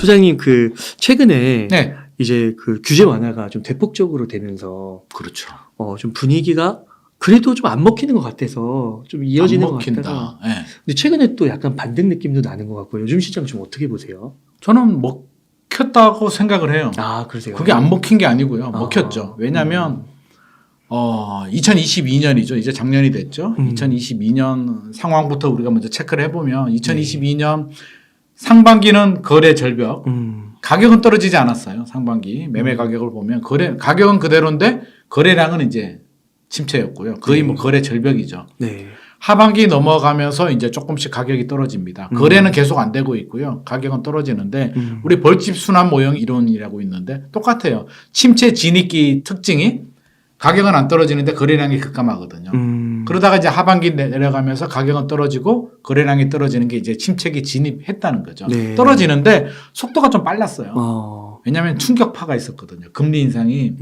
소장님 그 최근에 네. 이제 그 규제 완화가 좀 대폭적으로 되면서 그렇죠. 좀 분위기가 그래도 좀 안 먹히는 것 같아서 좀 이어지는 안 것 먹힌다. 같아서. 네. 근데 최근에 또 약간 반등 느낌도 나는 것 같고 요즘 시장 좀 어떻게 보세요? 저는 먹혔다고 생각을 해요. 아 그러세요? 그게 안 먹힌 게 아니고요. 아. 먹혔죠. 왜냐하면 2022년이죠. 이제 작년이 됐죠. 2022년 상황부터 우리가 먼저 체크를 해보면 2022년 상반기는 거래 절벽. 가격은 떨어지지 않았어요. 상반기 매매 가격을 보면 가격은 그대로인데 거래량은 이제 침체였고요. 거의 뭐 거래 절벽이죠. 네. 하반기 넘어가면서 이제 조금씩 가격이 떨어집니다. 거래는 계속 안 되고 있고요. 가격은 떨어지는데 우리 벌집 순환 모형 이론이라고 있는데 똑같아요. 침체 진입기 특징이 가격은 안 떨어지는데 거래량이 급감하거든요. 그러다가 이제 하반기 내려가면서 가격은 떨어지고 거래량이 떨어지는 게 이제 침체기 진입했다는 거죠. 네. 떨어지는데 속도가 좀 빨랐어요. 어. 왜냐하면 충격파가 있었거든요. 금리 인상이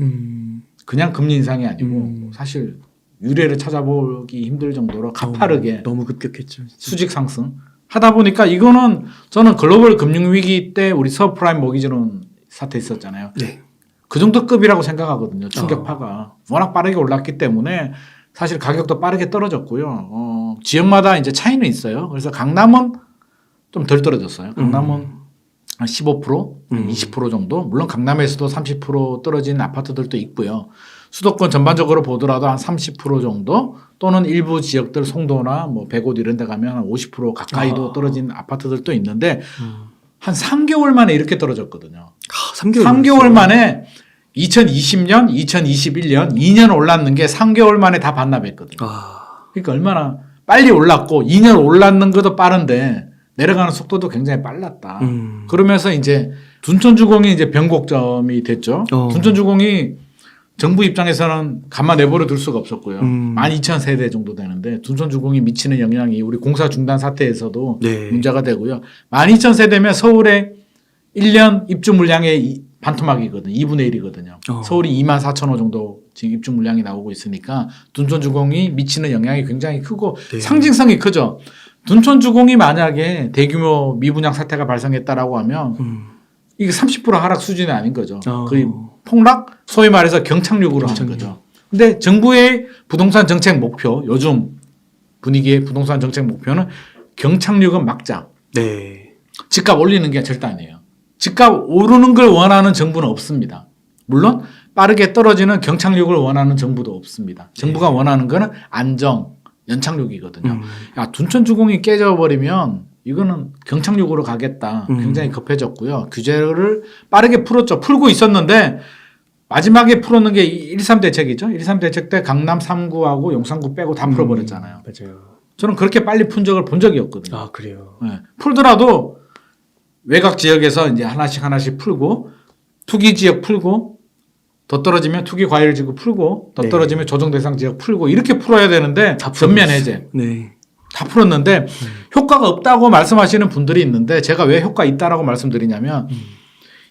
그냥 금리 인상이 아니고 사실 유례를 찾아보기 힘들 정도로 가파르게 너무 급격했죠. 진짜. 수직 상승 하다 보니까 이거는 저는 글로벌 금융위기 때 우리 서프라임 모기지론 사태 있었잖아요. 네. 그 정도 급이라고 생각하거든요. 충격파가. 워낙 빠르게 올랐기 때문에 사실 가격도 빠르게 떨어졌고요. 지역마다 이제 차이는 있어요. 그래서 강남은 좀 덜 떨어졌어요. 강남은 한 15%, 20% 정도. 물론 강남에서도 30% 떨어진 아파트들도 있고요. 수도권 전반적으로 보더라도 한 30% 정도 또는 일부 지역들 송도나 뭐 백옷 이런 데 가면 한 50% 가까이도 떨어진 아파트들도 있는데 한 3개월 만에 이렇게 떨어졌거든요. 3개월 만에 2020년, 2021년 2년 올랐는 게 3개월 만에 다 반납했거든요. 그러니까 얼마나 빨리 올랐고 2년 올랐는 것도 빠른데 내려가는 속도도 굉장히 빨랐다. 그러면서 이제 둔촌주공이 이제 변곡점이 됐죠. 둔촌주공이 정부 입장에서는 가만 내버려 둘 수가 없었고요. 12,000세대 정도 되는데 둔촌주공이 미치는 영향이 우리 공사 중단 사태에서도 네. 문제가 되고요. 12,000세대면 서울의 1년 입주 물량의 반토막이거든요. 2분의 1이거든요. 서울이 24,000호 정도 지금 입주 물량이 나오고 있으니까 둔촌주공이 미치는 영향이 굉장히 크고 네. 상징성이 크죠. 둔촌주공이 만약에 대규모 미분양 사태가 발생했다라고 하면 이게 30% 하락 수준이 아닌 거죠. 거의 폭락, 소위 말해서 경착륙으로 하는 거죠. 근데 정부의 부동산 정책 목표, 요즘 분위기의 부동산 정책 목표는 경착륙은 막자. 네. 집값 올리는 게 절대 아니에요. 집값 오르는 걸 원하는 정부는 없습니다. 물론 빠르게 떨어지는 경착륙을 원하는 정부도 없습니다. 정부가 원하는 거는 안정, 연착륙이거든요. 야, 둔촌주공이 깨져버리면 이거는 경착륙으로 가겠다. 굉장히 급해졌고요. 규제를 빠르게 풀었죠. 풀고 있었는데 마지막에 풀었는 게 1.3 대책이죠. 1.3 대책 때 강남 3구하고 용산구 빼고 다 풀어버렸잖아요. 맞아요. 저는 그렇게 빨리 푼 적을 본 적이 없거든요. 아 그래요. 네. 풀더라도 외곽 지역에서 이제 하나씩 풀고 투기 지역 풀고 더 떨어지면 투기 과열 지구 풀고 더 떨어지면 조정 대상 지역 풀고 이렇게 풀어야 되는데 전면 해제. 네. 다 풀었는데 효과가 없다고 말씀하시는 분들이 있는데 제가 왜 효과 있다라고 말씀드리냐면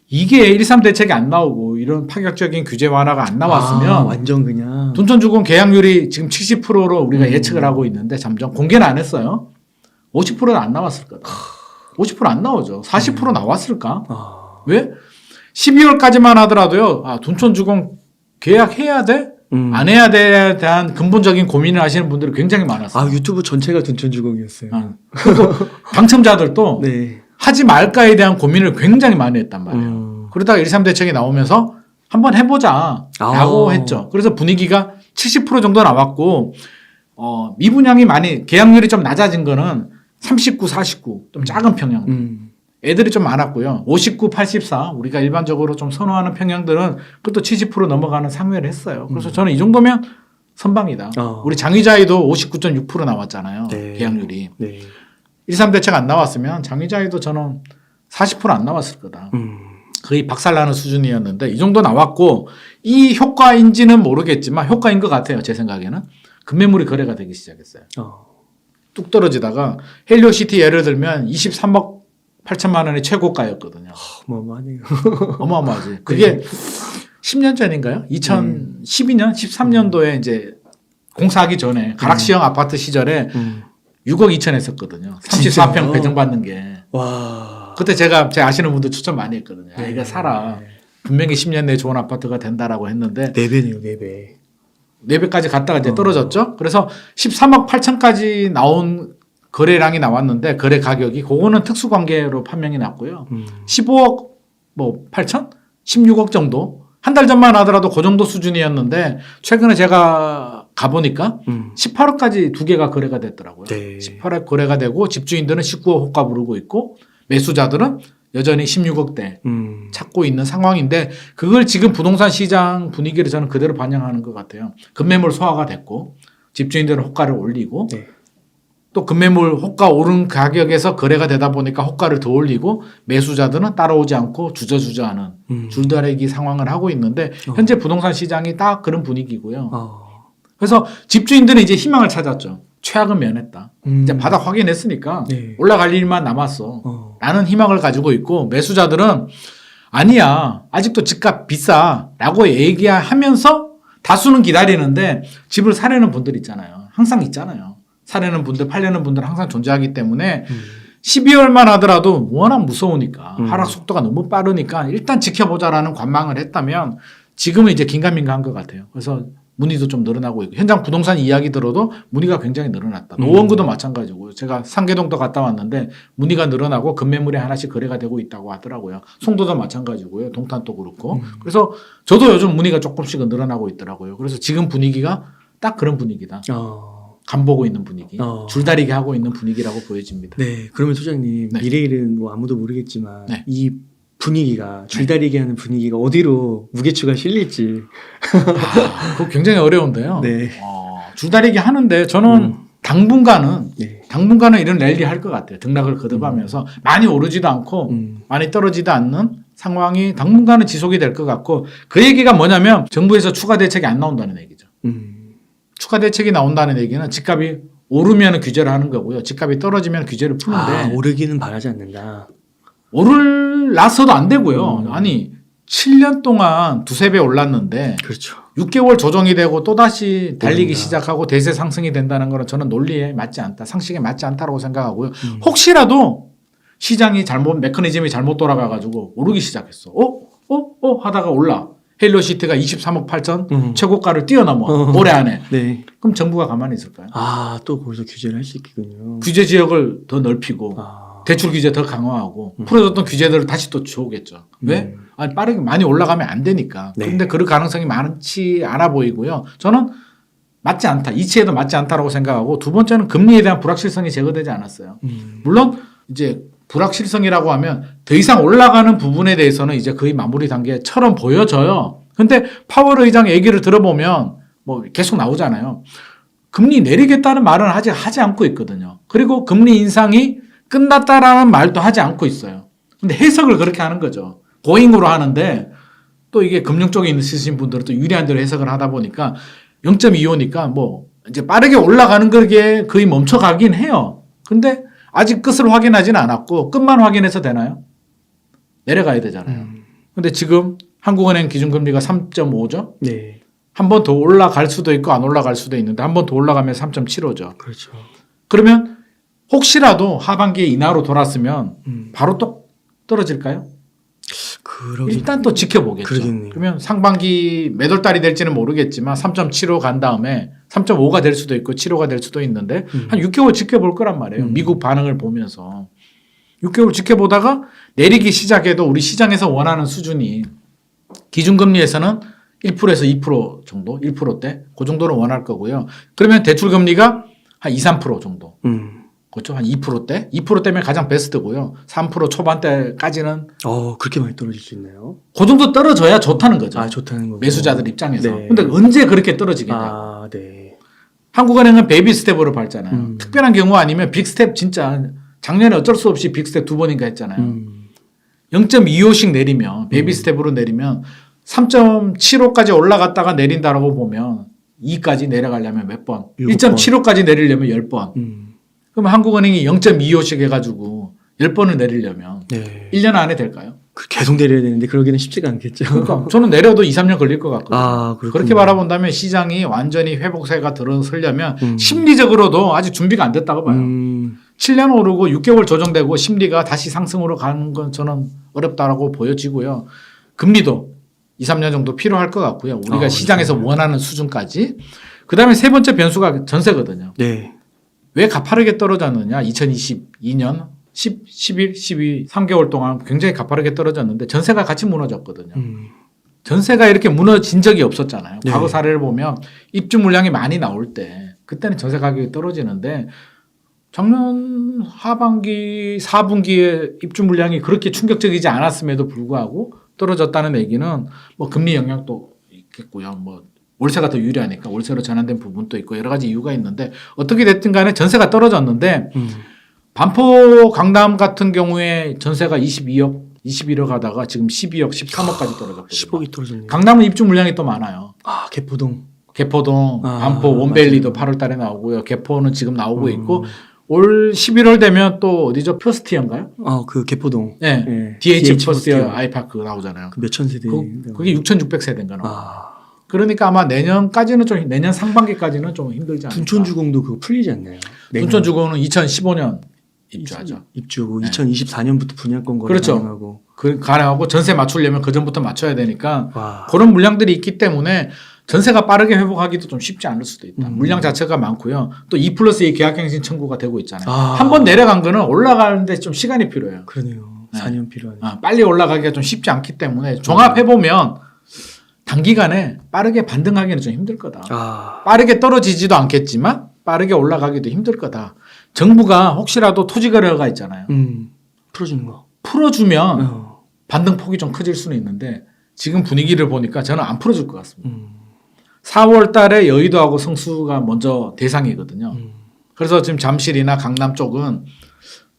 이게 1.3 대책이 안 나오고 이런 파격적인 규제 완화가 안 나왔으면 완전 그냥 둔촌주공 계약률이 지금 70%로 우리가 예측을 하고 있는데 잠정 공개는 안 했어요. 50%는 안 나왔을 거다. 50% 안 나오죠. 40% 나왔을까? 왜? 12월까지만 하더라도요. 둔촌주공 계약해야 돼? 안 해야 돼에 대한 근본적인 고민을 하시는 분들이 굉장히 많았어요. 유튜브 전체가 둔촌주공이었어요. 그리고 당첨자들도 네. 하지 말까에 대한 고민을 굉장히 많이 했단 말이에요. 그러다가 1.3 대책이 나오면서 한번 해보자 라고 했죠. 그래서 분위기가 70% 정도 나왔고 미분양이 많이 계약률이 좀 낮아진 거는 39, 49 좀 작은 평양 애들이 좀 많았고요. 59, 84 우리가 일반적으로 좀 선호하는 평양들은 그것도 70% 넘어가는 상회를 했어요. 그래서 저는 이 정도면 선방이다. 우리 장위자이도 59.6% 나왔잖아요. 네. 계약률이. 네. 1.3 대책 안 나왔으면 장위자이도 저는 40%안 나왔을 거다. 거의 박살나는 수준이었는데 이 정도 나왔고 이 효과인지는 모르겠지만 효과인 것 같아요. 제 생각에는. 급매물이 거래가 되기 시작했어요. 뚝 떨어지다가 헬리오시티 예를 들면 23억 8천만 원이 최고가였거든요. 어마어마하네요. 어마어마하지. 그게 10년 전인가요? 2012년, 13년도에 이제 공사하기 전에 가락시형 아파트 시절에 6억 2천 했었거든요. 34평 배정받는 게. 와. 그때 제가 아시는 분들 추천 많이 했거든요. 야, 네. 이거 사라. 분명히 10년 내에 좋은 아파트가 된다라고 했는데 4배네요, 4배. 4배까지 갔다가 이제 떨어졌죠. 그래서 13억 8천까지 나온 거래량이 나왔는데 거래 가격이 그거는 특수관계로 판명이 났고요. 15억 뭐 8천? 16억 정도? 한 달 전만 하더라도 그 정도 수준이었는데 최근에 제가 가보니까 18억까지 두 개가 거래가 됐더라고요. 네. 18억 거래가 되고 집주인들은 19억 호가 부르고 있고 매수자들은 여전히 16억대 찾고 있는 상황인데 그걸 지금 부동산 시장 분위기를 저는 그대로 반영하는 것 같아요. 급매물 소화가 됐고 집주인들은 호가를 올리고 네. 또 급매물 호가 오른 가격에서 거래가 되다 보니까 호가를 더 올리고 매수자들은 따라오지 않고 주저주저하는 줄다리기 상황을 하고 있는데 현재 부동산 시장이 딱 그런 분위기고요. 그래서 집주인들은 이제 희망을 찾았죠. 최악은 면했다. 이제 바닥 확인했으니까 네. 올라갈 일만 남았어. 라는 희망을 가지고 있고 매수자들은 아니야. 아직도 집값 비싸. 라고 얘기하면서 다수는 기다리는데 집을 사려는 분들 있잖아요. 항상 있잖아요. 사려는 분들, 팔려는 분들 항상 존재하기 때문에 12월만 하더라도 워낙 무서우니까 하락 속도가 너무 빠르니까 일단 지켜보자라는 관망을 했다면 지금은 이제 긴가민가한 것 같아요. 그래서 문의도 좀 늘어나고 있고 현장 부동산 이야기 들어도 문의가 굉장히 늘어났다. 노원구도 마찬가지고 제가 상계동도 갔다 왔는데 문의가 늘어나고 급매물이 하나씩 거래가 되고 있다고 하더라고요. 송도도 마찬가지고요. 동탄도 그렇고. 그래서 저도 요즘 문의가 조금씩은 늘어나고 있더라고요. 그래서 지금 분위기가 딱 그런 분위기다. 간보고 있는 분위기, 줄다리기 하고 있는 분위기라고 보여집니다. 네, 그러면 소장님 네. 미래일은 뭐 아무도 모르겠지만 네. 이 분위기가 줄다리기 하는 분위기가 어디로 무게추가 실릴지. 그거 굉장히 어려운데요. 네. 줄다리기 하는데 저는 당분간은 네. 이런 랠리 할 것 같아요. 등락을 거듭하면서 많이 오르지도 않고 많이 떨어지도 않는 상황이 당분간은 지속이 될 것 같고 그 얘기가 뭐냐면 정부에서 추가 대책이 안 나온다는 얘기죠. 추가 대책이 나온다는 얘기는 집값이 오르면 규제를 하는 거고요. 집값이 떨어지면 규제를 푸는데 오르기는 바라지 않는다. 오를라서도 안 되고요. 아니 7년 동안 두세 배 올랐는데 그렇죠. 6개월 조정이 되고 또다시 달리기 오른다. 시작하고 대세 상승이 된다는 거는 저는 논리에 맞지 않다. 상식에 맞지 않다라고 생각하고요. 혹시라도 시장이 메커니즘이 잘못 돌아가가지고 오르기 시작했어. 하다가 올라. 헬로시티가 23억 8천 최고가를 뛰어넘어. 올해 안에. 네. 그럼 정부가 가만히 있을까요? 또 거기서 규제를 할 수 있겠군요. 규제 지역을 더 넓히고 대출 규제 더 강화하고 풀어줬던 규제들을 다시 또 줘오겠죠. 왜? 아니, 빠르게 많이 올라가면 안 되니까. 네. 그런데 그럴 가능성이 많지 않아 보이고요. 저는 맞지 않다. 이치에도 맞지 않다라고 생각하고 두 번째는 금리에 대한 불확실성이 제거되지 않았어요. 물론 이제 불확실성이라고 하면 더 이상 올라가는 부분에 대해서는 이제 거의 마무리 단계처럼 보여져요. 근데 파월 의장 얘기를 들어보면 뭐 계속 나오잖아요. 금리 내리겠다는 말은 아직 하지 않고 있거든요. 그리고 금리 인상이 끝났다라는 말도 하지 않고 있어요. 근데 해석을 그렇게 하는 거죠. 고잉으로 하는데 또 이게 금융 쪽에 있으신 분들은 또 유리한 대로 해석을 하다 보니까 0.25니까 뭐 이제 빠르게 올라가는 게 거의 멈춰가긴 해요. 근데 아직 끝을 확인하지는 않았고 끝만 확인해서 되나요? 내려가야 되잖아요. 근데 지금 한국은행 기준금리가 3.5죠? 네. 한 번 더 올라갈 수도 있고 안 올라갈 수도 있는데 한 번 더 올라가면 3.75죠. 그렇죠. 그러면 혹시라도 하반기에 인하로 돌았으면 바로 또 떨어질까요? 일단 또 지켜보겠죠. 그러겠네요. 그러면 상반기 몇 월 달이 될지는 모르겠지만 3.75 간 다음에 3.5가 될 수도 있고 7호가 될 수도 있는데 한 6개월 지켜볼 거란 말이에요. 미국 반응을 보면서 6개월 지켜보다가 내리기 시작해도 우리 시장에서 원하는 수준이 기준금리에서는 1%에서 2% 정도, 1%대 그 정도는 원할 거고요. 그러면 대출금리가 한 2, 3% 정도. 그렇죠. 한 2%대? 2%대면 가장 베스트고요. 3% 초반대까지는 그렇게 많이 떨어질 수 있나요? 그 정도 떨어져야 좋다는 거죠. 좋다는 거고. 매수자들 입장에서. 네. 근데 언제 그렇게 떨어지겠냐. 네. 한국은행은 베이비 스텝으로 밟잖아요. 특별한 경우 아니면 빅 스텝 진짜 작년에 어쩔 수 없이 빅 스텝 2번인가 했잖아요. 0.25씩 내리면 베이비 스텝으로 내리면 3.75까지 올라갔다가 내린다라고 보면 2까지 내려가려면 몇 번? 1.75까지 내리려면 10번. 그럼 한국은행이 0.25씩 해가지고 10번을 내리려면 네. 1년 안에 될까요? 계속 내려야 되는데 그러기는 쉽지가 않겠죠. 그러니까 저는 내려도 2, 3년 걸릴 것 같거든요. 그렇군요. 그렇게 바라본다면 시장이 완전히 회복세가 들어서려면 심리적으로도 아직 준비가 안 됐다고 봐요. 7년 오르고 6개월 조정되고 심리가 다시 상승으로 가는 건 저는 어렵다라고 보여지고요. 금리도 2, 3년 정도 필요할 것 같고요. 우리가 시장에서 그렇군요. 원하는 수준까지. 그다음에 세 번째 변수가 전세거든요. 네. 왜 가파르게 떨어졌느냐? 2022년 11, 12, 3개월 동안 굉장히 가파르게 떨어졌는데 전세가 같이 무너졌거든요. 전세가 이렇게 무너진 적이 없었잖아요. 네. 과거 사례를 보면 입주 물량이 많이 나올 때 그때는 전세 가격이 떨어지는데 작년 하반기 4분기에 입주 물량이 그렇게 충격적이지 않았음에도 불구하고 떨어졌다는 얘기는 뭐 금리 영향도 있겠고요. 뭐 월세가 더 유리하니까 월세로 전환된 부분도 있고 여러 가지 이유가 있는데 어떻게 됐든 간에 전세가 떨어졌는데 반포 강남 같은 경우에 전세가 22억, 21억 하다가 지금 12억, 13억까지 떨어졌거든요. 10억이 떨어졌네요. 강남은 입주 물량이 또 많아요. 개포동. 개포동, 아, 반포, 원벨리도 8월 달에 나오고요. 개포는 지금 나오고 있고 올 11월 되면 또 어디죠? 퍼스티어인가요? 그 개포동. 네. 네. DH 퍼스티어 아이파크 나오잖아요. 그 몇천 세대. 그게 6,600세대인가 나와요. 아. 그러니까 아마 내년까지는 좀 내년 상반기까지는 좀 힘들지 않을까. 둔촌주공도 그거 풀리지 않나요? 둔촌주공은 2015년 입주하죠. 입주고 네. 2024년부터 분양권 거래 그렇죠. 가능하고. 가능하고 전세 맞추려면 그 전부터 맞춰야 되니까 와. 그런 물량들이 있기 때문에 전세가 빠르게 회복하기도 좀 쉽지 않을 수도 있다. 음. 물량 자체가 많고요. 또 2+2 계약갱신 청구가 되고 있잖아요. 아. 한 번 내려간 거는 올라가는데 좀 시간이 필요해요. 그러네요. 네. 4년 필요하네. 빨리 올라가기가 좀 쉽지 않기 때문에 종합해보면 단기간에 빠르게 반등하기는 좀 힘들 거다. 빠르게 떨어지지도 않겠지만 빠르게 올라가기도 힘들 거다. 정부가 혹시라도 토지거래가 있잖아요. 풀어주는 거. 풀어주면 반등 폭이 좀 커질 수는 있는데 지금 분위기를 보니까 저는 안 풀어줄 것 같습니다. 4월 달에 여의도하고 성수가 먼저 대상이거든요. 그래서 지금 잠실이나 강남 쪽은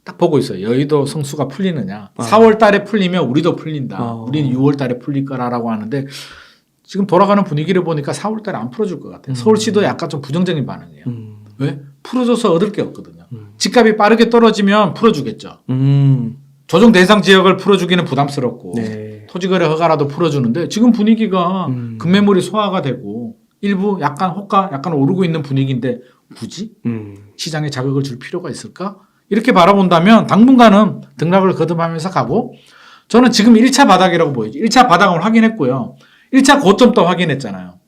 딱 보고 있어요. 여의도 성수가 풀리느냐. 4월 달에 풀리면 우리도 풀린다. 우리는 6월 달에 풀릴 거라고 하는데 지금 돌아가는 분위기를 보니까 4월 달에 안 풀어줄 것 같아요. 서울시도 약간 좀 부정적인 반응이에요. 왜? 풀어줘서 얻을 게 없거든요. 집값이 빠르게 떨어지면 풀어주겠죠. 조정 대상 지역을 풀어주기는 부담스럽고 네. 토지거래 허가라도 풀어주는데 지금 분위기가 급매물이 소화가 되고 일부 약간 호가 약간 오르고 있는 분위기인데 굳이 시장에 자극을 줄 필요가 있을까? 이렇게 바라본다면 당분간은 등락을 거듭하면서 가고 저는 지금 1차 바닥이라고 보이죠. 1차 바닥을 확인했고요. 1차 고점도 확인했잖아요.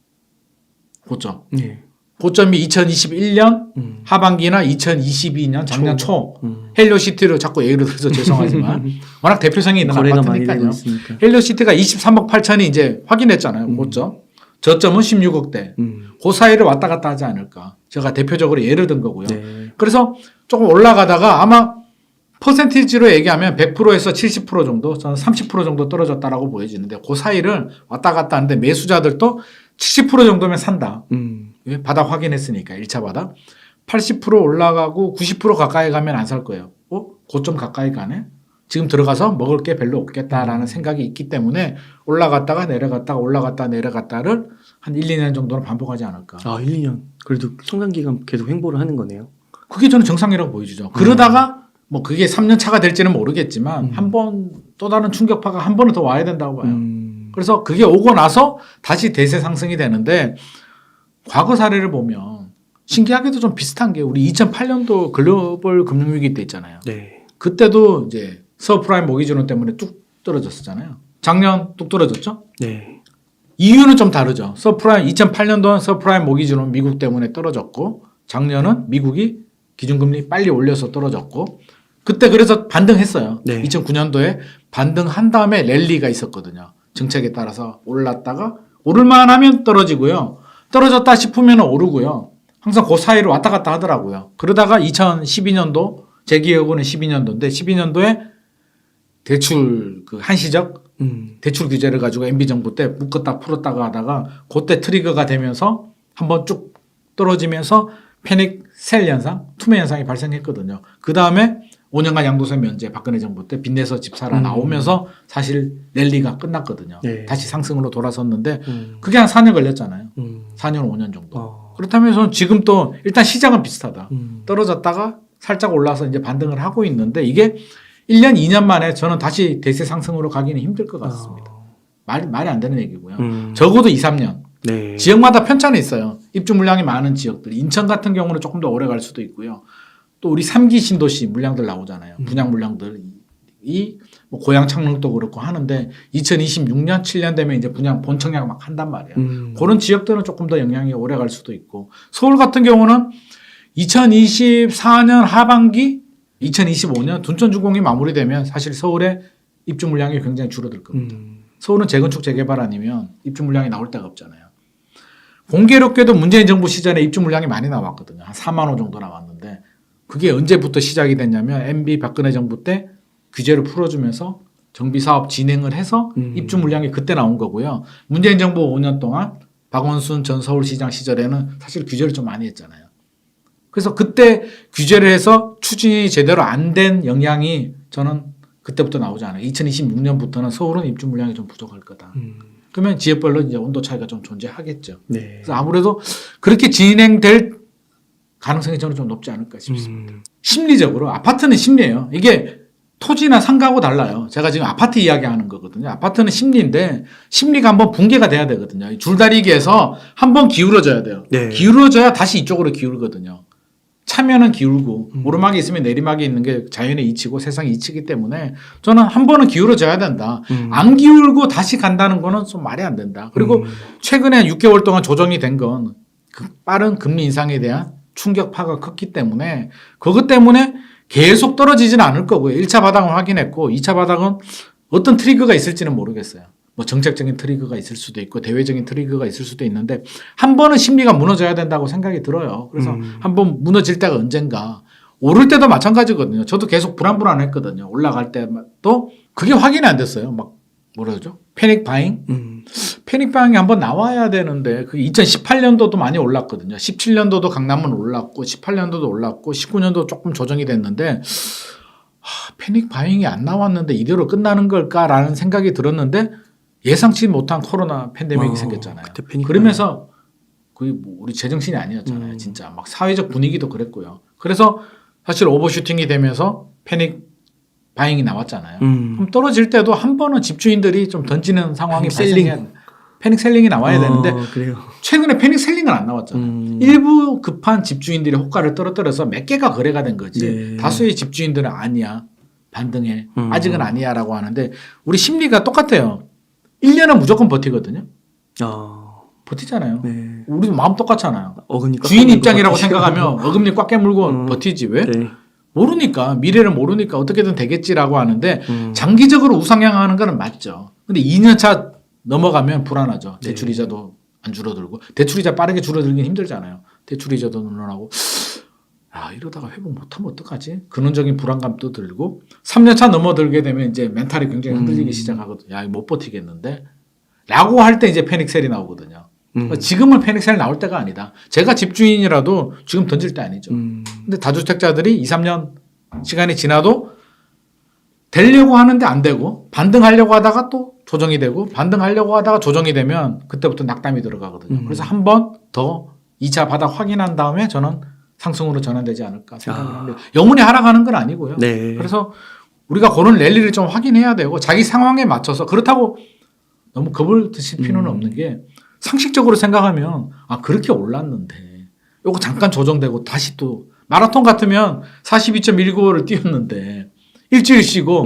고점. 네. 고점이 2021년 하반기나 2022년 작년 초 헬리오시티를 자꾸 예를 들어서 죄송하지만 워낙 대표성이 있는 거래가 많이 되고 아파트니까요. 있으니까. 헬리오시티가 23억 8천이 이제 확인했잖아요. 고점. 저점은 16억대. 그 사이를 왔다 갔다 하지 않을까. 제가 대표적으로 예를 든 거고요. 네. 그래서 조금 올라가다가 아마 퍼센티지로 얘기하면 100%에서 70% 정도, 저는 30% 정도 떨어졌다라고 보여지는데 그 사이를 왔다 갔다 하는데 매수자들도 70% 정도면 산다. 왜? 바닥 확인했으니까 1차 바닥. 80% 올라가고 90% 가까이 가면 안 살 거예요. 고점 가까이 가네? 지금 들어가서 먹을 게 별로 없겠다라는 생각이 있기 때문에 올라갔다가 내려갔다가 올라갔다 내려갔다를 한 1, 2년 정도는 반복하지 않을까. 1, 2년. 그래도 상당기간 계속 횡보를 하는 거네요. 그게 저는 정상이라고 보여지죠. 그러다가 뭐 그게 3년 차가 될지는 모르겠지만 한 번 또 다른 충격파가 한 번은 더 와야 된다고 봐요. 그래서 그게 오고 나서 다시 대세 상승이 되는데 과거 사례를 보면 신기하게도 좀 비슷한 게 우리 2008년도 글로벌 금융위기 때 있잖아요. 네. 그때도 이제 서프라임 모기지론 때문에 뚝 떨어졌었잖아요. 작년 뚝 떨어졌죠? 네. 이유는 좀 다르죠. 2008년도는 서프라임 모기지론 미국 때문에 떨어졌고 작년은 미국이 기준금리 빨리 올려서 떨어졌고 그때 그래서 반등했어요. 네. 2009년도에 반등한 다음에 랠리가 있었거든요. 정책에 따라서 올랐다가 오를만 하면 떨어지고요. 떨어졌다 싶으면 오르고요. 항상 그 사이를 왔다 갔다 하더라고요. 그러다가 2012년도 제 기억으로는 12년도인데 12년도에 대출 그 한시적 대출 규제를 가지고 MB정부 때 묶었다 풀었다가 하다가 그때 트리거가 되면서 한번 쭉 떨어지면서 패닉 셀 현상, 투매 현상이 발생했거든요. 그 다음에 5년간 양도세 면제 박근혜 정부 때 빚내서 집 사라 나오면서 사실 랠리가 끝났거든요. 네. 다시 상승으로 돌아섰는데 그게 한 4년 걸렸잖아요. 4년, 5년 정도. 그렇다면 지금 또 일단 시장은 비슷하다. 떨어졌다가 살짝 올라서 이제 반등을 하고 있는데 이게 1년, 2년 만에 저는 다시 대세 상승으로 가기는 힘들 것 같습니다. 말이 안 되는 얘기고요. 적어도 2, 3년. 네. 지역마다 편차는 있어요. 입주 물량이 많은 지역들. 인천 같은 경우는 조금 더 오래 갈 수도 있고요. 또 우리 3기 신도시 물량들 나오잖아요. 분양 물량들이 뭐 고양 창릉도 그렇고 하는데 2026년 7년 되면 이제 분양 본청약 막 한단 말이에요. 그런 지역들은 조금 더 영향이 오래 갈 수도 있고 서울 같은 경우는 2024년 하반기 2025년 둔촌주공이 마무리되면 사실 서울의 입주 물량이 굉장히 줄어들 겁니다. 서울은 재건축 재개발 아니면 입주 물량이 나올 데가 없잖아요. 공교롭게도 문재인 정부 시절에 입주 물량이 많이 나왔거든요. 한 4만 호 정도 나왔는데 그게 언제부터 시작이 됐냐면 MB 박근혜 정부 때 규제를 풀어주면서 정비사업 진행을 해서 입주 물량이 그때 나온 거고요. 문재인 정부 5년 동안 박원순 전 서울시장 시절에는 사실 규제를 좀 많이 했잖아요. 그래서 그때 규제를 해서 추진이 제대로 안 된 영향이 저는 그때부터 나오지 않아요. 2026년부터는 서울은 입주 물량이 좀 부족할 거다. 그러면 지역별로 이제 온도 차이가 좀 존재하겠죠. 네. 그래서 아무래도 그렇게 진행될 가능성이 저는 좀 높지 않을까 싶습니다. 심리적으로 아파트는 심리예요. 이게 토지나 상가하고 달라요. 제가 지금 아파트 이야기하는 거거든요. 아파트는 심리인데 심리가 한번 붕괴가 돼야 되거든요. 줄다리기에서 한번 기울어져야 돼요. 네. 기울어져야 다시 이쪽으로 기울거든요. 차면은 기울고 오르막이 있으면 내리막이 있는 게 자연의 이치고 세상의 이치이기 때문에 저는 한 번은 기울어져야 된다. 안 기울고 다시 간다는 거는 좀 말이 안 된다. 그리고 최근에 6개월 동안 조정이 된 건 빠른 금리 인상에 대한 충격파가 컸기 때문에 그것 때문에 계속 떨어지지는 않을 거고요. 1차 바닥은 확인했고 2차 바닥은 어떤 트리거가 있을지는 모르겠어요. 뭐 정책적인 트리거가 있을 수도 있고 대외적인 트리거가 있을 수도 있는데 한 번은 심리가 무너져야 된다고 생각이 들어요. 그래서 한 번 무너질 때가 언젠가. 오를 때도 마찬가지거든요. 저도 계속 불안했거든요. 올라갈 때도 그게 확인이 안 됐어요. 막 뭐라 그러죠? 패닉 바잉? 패닉 바잉이 한번 나와야 되는데 그게 2018년도도 많이 올랐거든요. 17년도도 강남은 올랐고 18년도도 올랐고 19년도 조금 조정이 됐는데 패닉 바잉이 안 나왔는데 이대로 끝나는 걸까라는 생각이 들었는데 예상치 못한 코로나 팬데믹이 생겼잖아요. 그러면서 거의 뭐 우리 제정신이 아니었잖아요. 진짜 막 사회적 분위기도 그랬고요. 그래서 사실 오버슈팅이 되면서 패닉 바잉이 나왔잖아요. 그럼 떨어질 때도 한 번은 집주인들이 좀 던지는 상황이 발생해야 패닉 셀링이 나와야 되는데 그래요. 최근에 패닉 셀링은 안 나왔잖아요. 일부 급한 집주인들이 호가를 떨어뜨려서 몇 개가 거래가 된 거지. 네. 다수의 집주인들은 아니야. 반등해. 아직은 아니야라고 하는데 우리 심리가 똑같아요. 1년은 무조건 버티거든요. 버티잖아요. 네. 우리도 마음 똑같잖아요. 어금니 주인 입장이라고 생각하면 어금니 꽉 깨물고 버티지 왜? 네. 모르니까 미래를 모르니까 어떻게든 되겠지라고 하는데 장기적으로 우상향하는 건 맞죠. 근데 2년차 넘어가면 불안하죠. 대출이자도 안 줄어들고 대출이자 빠르게 줄어들긴 힘들잖아요. 대출이자도 늘어나고 이러다가 회복 못하면 어떡하지? 근원적인 불안감도 들고 3년차 넘어들게 되면 이제 멘탈이 굉장히 흔들리기 시작하거든요. 야, 못 버티겠는데? 라고 할 때 이제 패닉셀이 나오거든요. 지금은 패닉셀 나올 때가 아니다. 제가 집주인이라도 지금 던질 때 아니죠. 근데 다주택자들이 2, 3년 시간이 지나도 되려고 하는데 안 되고 반등하려고 하다가 또 조정이 되고 반등하려고 하다가 조정이 되면 그때부터 낙담이 들어가거든요. 그래서 한 번 더 2차 바닥 확인한 다음에 저는 상승으로 전환되지 않을까 생각을 합니다. 영원히 하락하는 건 아니고요. 네. 그래서 우리가 그런 랠리를 좀 확인해야 되고 자기 상황에 맞춰서 그렇다고 너무 겁을 드실 필요는 없는 게 상식적으로 생각하면 그렇게 올랐는데 요거 잠깐 조정되고 다시 또 마라톤 같으면 42.195를 뛰었는데 일주일 쉬고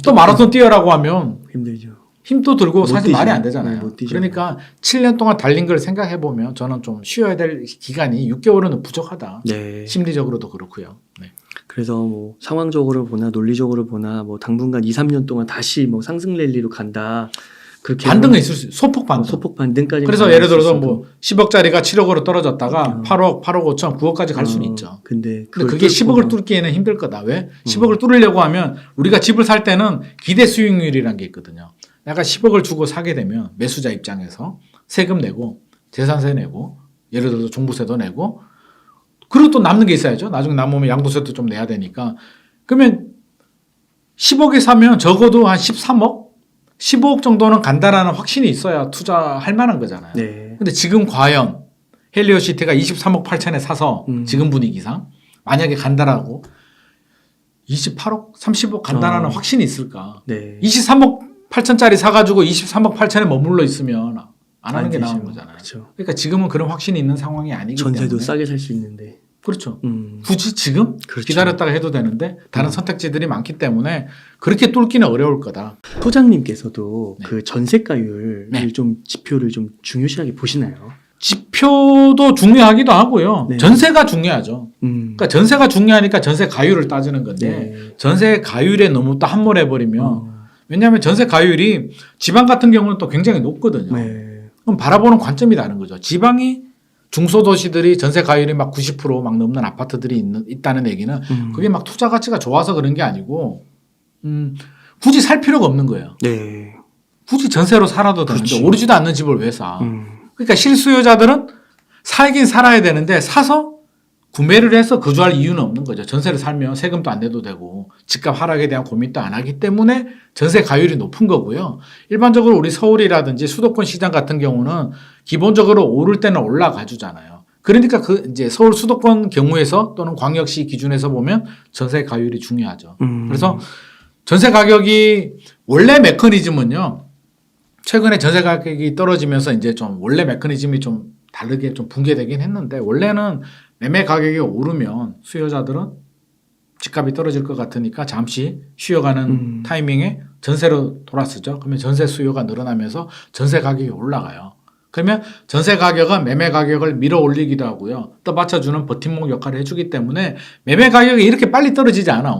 또 마라톤 뛰어라고 하면 힘들죠. 힘도 들고 사실 뛰죠. 말이 안 되잖아요. 못 뛰죠. 그러니까 7년 동안 달린 걸 생각해 보면 저는 좀 쉬어야 될 기간이 6개월은 부족하다. 네. 심리적으로도 그렇고요. 네. 그래서 뭐 상황적으로 보나 논리적으로 보나 뭐 당분간 2, 3년 동안 다시 뭐 상승 랠리로 간다. 그렇게 반등은 있을 수 있어요. 소폭 반등. 소폭 반등까지. 그래서 예를 들어서 뭐 10억짜리가 7억으로 떨어졌다가 8억, 8억 5천, 9억까지 갈 수는 있죠. 근데 그게 10억을 뚫기에는 힘들 거다. 왜? 10억을 뚫으려고 하면 우리가 집을 살 때는 기대 수익률이라는 게 있거든요. 내가 10억을 주고 사게 되면 매수자 입장에서 세금 내고 재산세 내고 예를 들어서 종부세도 내고 그리고 또 남는 게 있어야죠. 나중에 남으면 양도세도 좀 내야 되니까. 그러면 10억에 사면 적어도 한 13억? 15억 정도는 간다라는 확신이 있어야 투자할 만한 거잖아요. 네. 근데 지금 과연 헬리오시티가 23억 8천에 사서 지금 분위기상 만약에 간다라고 28억, 30억 간다라는 확신이 있을까? 네. 23억 8천짜리 사가지고 23억 8천에 머물러 있으면 안 하는 게 나은 거잖아요. 그렇죠. 그러니까 지금은 그런 확신이 있는 상황이 아니기 전세도 때문에 싸게 살 수 있는데. 그렇죠. 음. 굳이 지금 그렇죠. 기다렸다가 해도 되는데 다른 선택지들이 많기 때문에 그렇게 뚫기는 어려울 거다. 소장님께서도 네. 그 전세가율을 네. 좀 지표를 좀 중요시하게 보시나요? 지표도 중요하기도 하고요. 네. 전세가 중요하죠. 그러니까 전세가 중요하니까 전세 가율을 따지는 건데 네. 전세 가율에 너무 또 함몰해버리면 왜냐하면 전세 가율이 지방 같은 경우는 또 굉장히 높거든요. 네. 그럼 바라보는 관점이 다른 거죠. 지방이 중소도시들이 전세 가율이 막 90% 넘는 아파트들이 있다는 얘기는 그게 막 투자 가치가 좋아서 그런 게 아니고 굳이 살 필요가 없는 거예요. 네. 굳이 전세로 살아도 되는데 그렇지. 오르지도 않는 집을 왜 사? 그러니까 실수요자들은 살긴 살아야 되는데 사서 구매를 해서 거주할 이유는 없는 거죠. 전세를 살면 세금도 안 내도 되고 집값 하락에 대한 고민도 안 하기 때문에 전세 가율이 높은 거고요. 일반적으로 우리 서울이라든지 수도권 시장 같은 경우는 기본적으로 오를 때는 올라가 주잖아요. 그러니까 그 이제 서울 수도권 경우에서 또는 광역시 기준에서 보면 전세 가율이 중요하죠. 그래서 전세 가격이 원래 메커니즘은요. 최근에 전세 가격이 떨어지면서 이제 좀 원래 메커니즘이 좀 다르게 좀 붕괴되긴 했는데 원래는 매매 가격이 오르면 수요자들은 집값이 떨어질 것 같으니까 잠시 쉬어가는 타이밍에 전세로 돌아서죠. 그러면 전세 수요가 늘어나면서 전세 가격이 올라가요. 그러면 전세 가격은 매매 가격을 밀어 올리기도 하고요. 떠받쳐주는 버팀목 역할을 해주기 때문에 매매 가격이 이렇게 빨리 떨어지지 않아.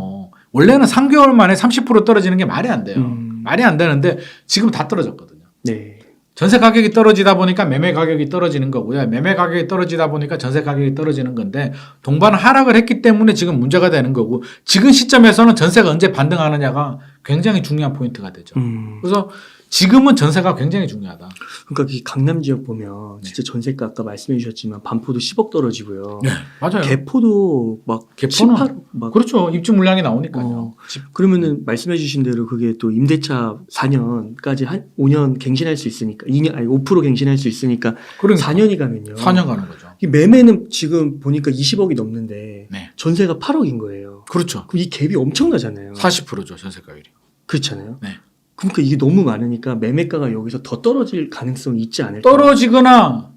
원래는 3개월 만에 30% 떨어지는 게 말이 안 돼요. 말이 안 되는데 지금 다 떨어졌거든요. 네. 전세 가격이 떨어지다 보니까 매매 가격이 떨어지는 거고요. 매매 가격이 떨어지다 보니까 전세 가격이 떨어지는 건데 동반 하락을 했기 때문에 지금 문제가 되는 거고 지금 시점에서는 전세가 언제 반등하느냐가 굉장히 중요한 포인트가 되죠. 그래서 지금은 전세가 굉장히 중요하다. 그러니까 이 강남 지역 보면 진짜 전세가 아까 말씀해 주셨지만 반포도 10억 떨어지고요. 네, 맞아요. 개포도 막 개포는 18억 막 그렇죠. 입주 물량이 나오니까요. 그러면은 말씀해 주신 대로 그게 또 임대차 4년까지 한 5년 갱신할 수 있으니까 2년 아니 5% 갱신할 수 있으니까 그러니까 4년이 가면요. 4년 가는 거죠. 이 매매는 지금 보니까 20억이 넘는데 네. 전세가 8억인 거예요. 그렇죠. 그럼 이 갭이 엄청나잖아요. 40%죠. 전세 가율이. 그렇잖아요. 네. 그러니까 이게 너무 많으니까 매매가가 여기서 더 떨어질 가능성이 있지 않을까? 떨어지거나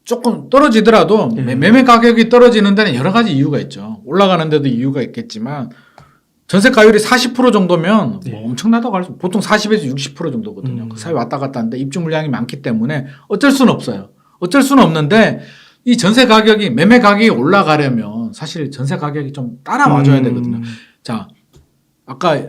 조금 떨어지더라도 네. 매매 가격이 떨어지는 데는 여러 가지 이유가 있죠. 올라가는 데도 이유가 있겠지만 전세 가율이 40% 정도면 네. 뭐 엄청나다고 할 수 보통 40에서 60% 정도거든요. 그 사이 왔다 갔다 하는데 입주 물량이 많기 때문에 어쩔 수는 없어요. 어쩔 수는 없는데 이 전세 가격이 매매 가격이 올라가려면 사실 전세 가격이 좀 따라와줘야 되거든요. 자, 아까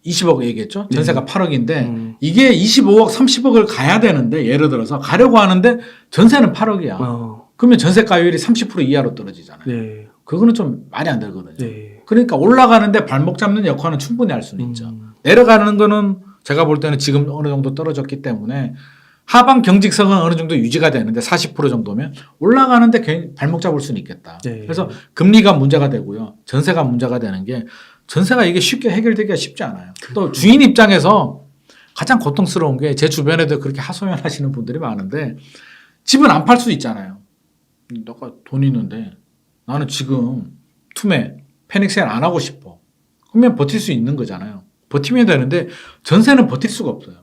20억 얘기했죠. 전세가 8억인데 이게 25억, 30억을 가야 되는데 예를 들어서 가려고 하는데 전세는 8억이야. 그러면 전세가율이 30% 이하로 떨어지잖아요. 네. 그거는 좀 말이 안 되거든요. 네. 그러니까 올라가는데 발목 잡는 역할은 충분히 할 수는 있죠. 내려가는 거는 제가 볼 때는 지금 어느 정도 떨어졌기 때문에 하방 경직성은 어느 정도 유지가 되는데 40% 정도면 올라가는데 발목 잡을 수는 있겠다. 네. 그래서 금리가 문제가 되고요. 전세가 문제가 되는 게 전세가 이게 쉽게 해결되기가 쉽지 않아요. 또 주인 입장에서 가장 고통스러운 게 제 주변에도 그렇게 하소연하시는 분들이 많은데 집은 안 팔 수 있잖아요. 너가 돈 있는데 나는 지금 투매, 패닉세일 안 하고 싶어. 그러면 버틸 수 있는 거잖아요. 버티면 되는데 전세는 버틸 수가 없어요.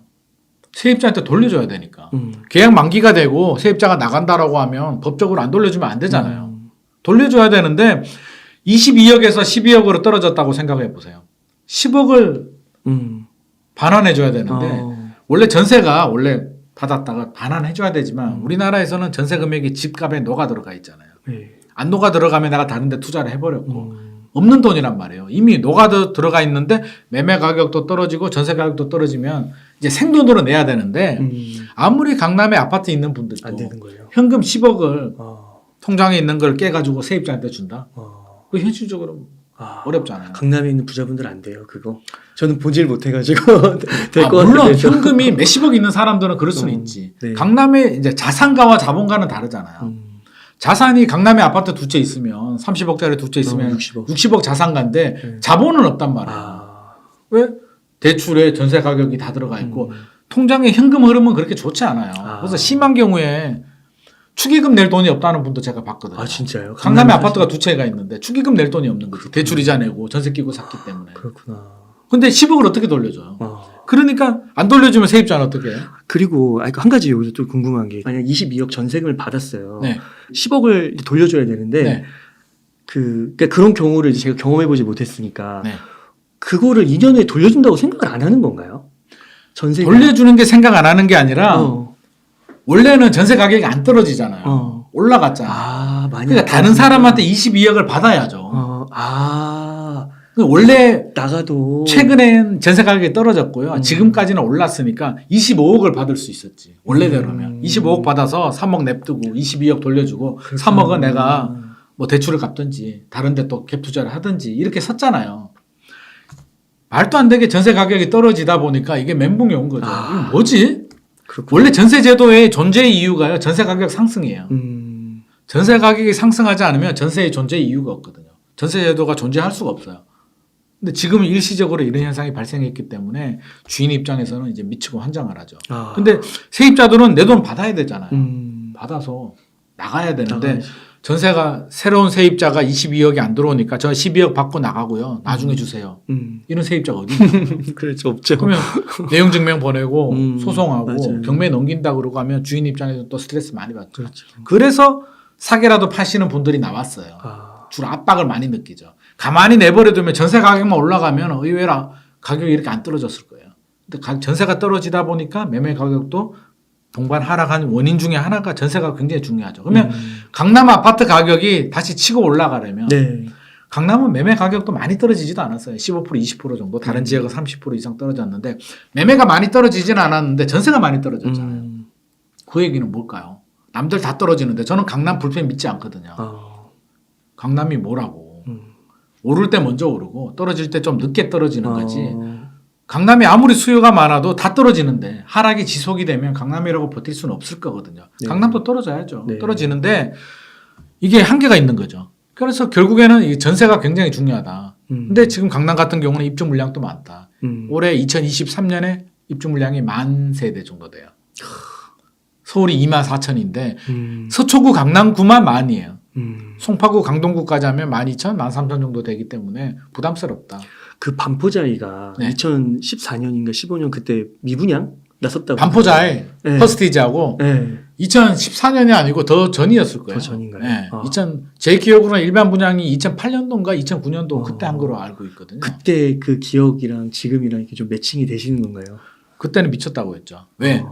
세입자한테 돌려줘야 되니까. 계약 만기가 되고 세입자가 나간다라고 하면 법적으로 안 돌려주면 안 되잖아요. 돌려줘야 되는데 22억에서 12억으로 떨어졌다고 생각해 보세요. 10억을 반환해줘야 되는데 원래 전세가 원래 받았다가 반환해줘야 되지만 우리나라에서는 전세 금액이 집값에 녹아 들어가 있잖아요. 네. 안 녹아 들어가면 내가 다른 데 투자를 해버렸고 없는 돈이란 말이에요. 이미 녹아 들어가 있는데 매매 가격도 떨어지고 전세 가격도 떨어지면 이제 생돈으로 내야 되는데 아무리 강남에 아파트 있는 분들도 안 되는 거예요. 현금 10억을 통장에 있는 걸 깨가지고 세입자한테 준다? 그 현실적으로 어렵잖아요. 강남에 있는 부자분들 안 돼요, 그거. 저는 보질 못해가지고 될 것 물론 같아요. 현금이 몇십억 있는 사람들은 그럴 수는 있지. 네. 강남에 이제 자산가와 자본가는 다르잖아요. 자산이 강남에 아파트 두 채 있으면 30억짜리 두 채 있으면 60억 자산가인데 네. 자본은 없단 말이에요. 왜? 대출에 전세 가격이 다 들어가 있고 통장에 현금 흐름은 그렇게 좋지 않아요. 그래서 심한 경우에 축의금 낼 돈이 없다는 분도 제가 봤거든요. 아, 진짜요? 강남에 아파트가 두 채가 있는데 축의금 낼 돈이 없는 거지. 대출 이자 내고 전세 끼고 샀기 때문에. 그렇구나. 근데 10억을 어떻게 돌려줘요? 그러니까 안 돌려주면 세입자는 어떻게 해요? 그리고 한 가지 여기서 또 궁금한 게 만약 22억 전세금을 받았어요. 네. 10억을 돌려줘야 되는데 네. 그러니까 그런 경우를 이제 제가 경험해보지 못했으니까 네. 그거를 2년 후에 돌려준다고 생각을 안 하는 건가요? 전세 돌려주는 게 생각 안 하는 게 아니라 원래는 전세 가격이 안 떨어지잖아요. 올라갔잖아요. 많이 그러니까 다른 사람한테 22억을 받아야죠. 원래 나가도 최근엔 전세 가격이 떨어졌고요. 지금까지는 올랐으니까 25억을 받을 수 있었지. 원래대로면 25억 받아서 3억 냅두고 22억 돌려주고 3억은 내가 뭐 대출을 갚든지 다른 데 또 갭 투자를 하든지 이렇게 섰잖아요. 말도 안 되게 전세 가격이 떨어지다 보니까 이게 멘붕이 온 거죠. 이거 뭐지? 그렇구나. 원래 전세 제도의 존재 이유가요. 전세 가격 상승이에요. 전세 가격이 상승하지 않으면 전세의 존재 이유가 없거든요. 전세 제도가 존재할 수가 없어요. 근데 지금 일시적으로 이런 현상이 발생했기 때문에 주인 입장에서는 이제 미치고 환장을 하죠. 근데 세입자들은 내 돈 받아야 되잖아요. 받아서 나가야 되는데 나가야지. 전세가 새로운 세입자가 22억이 안 들어오니까 저 12억 받고 나가고요. 나중에 주세요. 이런 세입자가 어디 있어요? 그렇죠. 없죠. 그러면 내용 증명 보내고 소송하고 맞아요. 경매 넘긴다 그러고 하면 주인 입장에서 또 스트레스 많이 받죠. 그렇죠. 그래서 사게라도 파시는 분들이 나왔어요. 주로 압박을 많이 느끼죠. 가만히 내버려두면 전세 가격만 올라가면 의외로 가격이 이렇게 안 떨어졌을 거예요. 근데 전세가 떨어지다 보니까 매매 가격도 동반 하락한 원인 중에 하나가 전세가 굉장히 중요하죠. 그러면 강남 아파트 가격이 다시 치고 올라가려면 네. 강남은 매매 가격도 많이 떨어지지도 않았어요. 15% 20% 정도. 다른 지역은 30% 이상 떨어졌는데 매매가 많이 떨어지지는 않았는데 전세가 많이 떨어졌잖아요. 그 얘기는 뭘까요? 남들 다 떨어지는데 저는 강남 불펜 믿지 않거든요. 강남이 뭐라고. 오를 때 먼저 오르고 떨어질 때 좀 늦게 떨어지는 거지. 강남이 아무리 수요가 많아도 다 떨어지는데 하락이 지속이 되면 강남이라고 버틸 수는 없을 거거든요. 네. 강남도 떨어져야죠. 네. 떨어지는데 이게 한계가 있는 거죠. 그래서 결국에는 이 전세가 굉장히 중요하다. 근데 지금 강남 같은 경우는 입주 물량도 많다. 올해 2023년에 입주 물량이 10,000세대 정도 돼요. 서울이 24,000인데 서초구 강남구만 10,000이에요. 송파구 강동구까지 하면 12,000, 13,000 정도 되기 때문에 부담스럽다. 그 반포자이가 네. 2014년인가 15년 그때 미분양 났었다고. 반포자에 네. 퍼스티지하고 네. 2014년이 아니고 더 전이었을 거예요. 더 전인가요? 네. 제 기억으로는 일반 분양이 2008년도인가 2009년도 그때 한 거로 알고 있거든요. 그때 그 기억이랑 지금이랑 이렇게 좀 매칭이 되시는 건가요? 그때는 미쳤다고 했죠. 왜?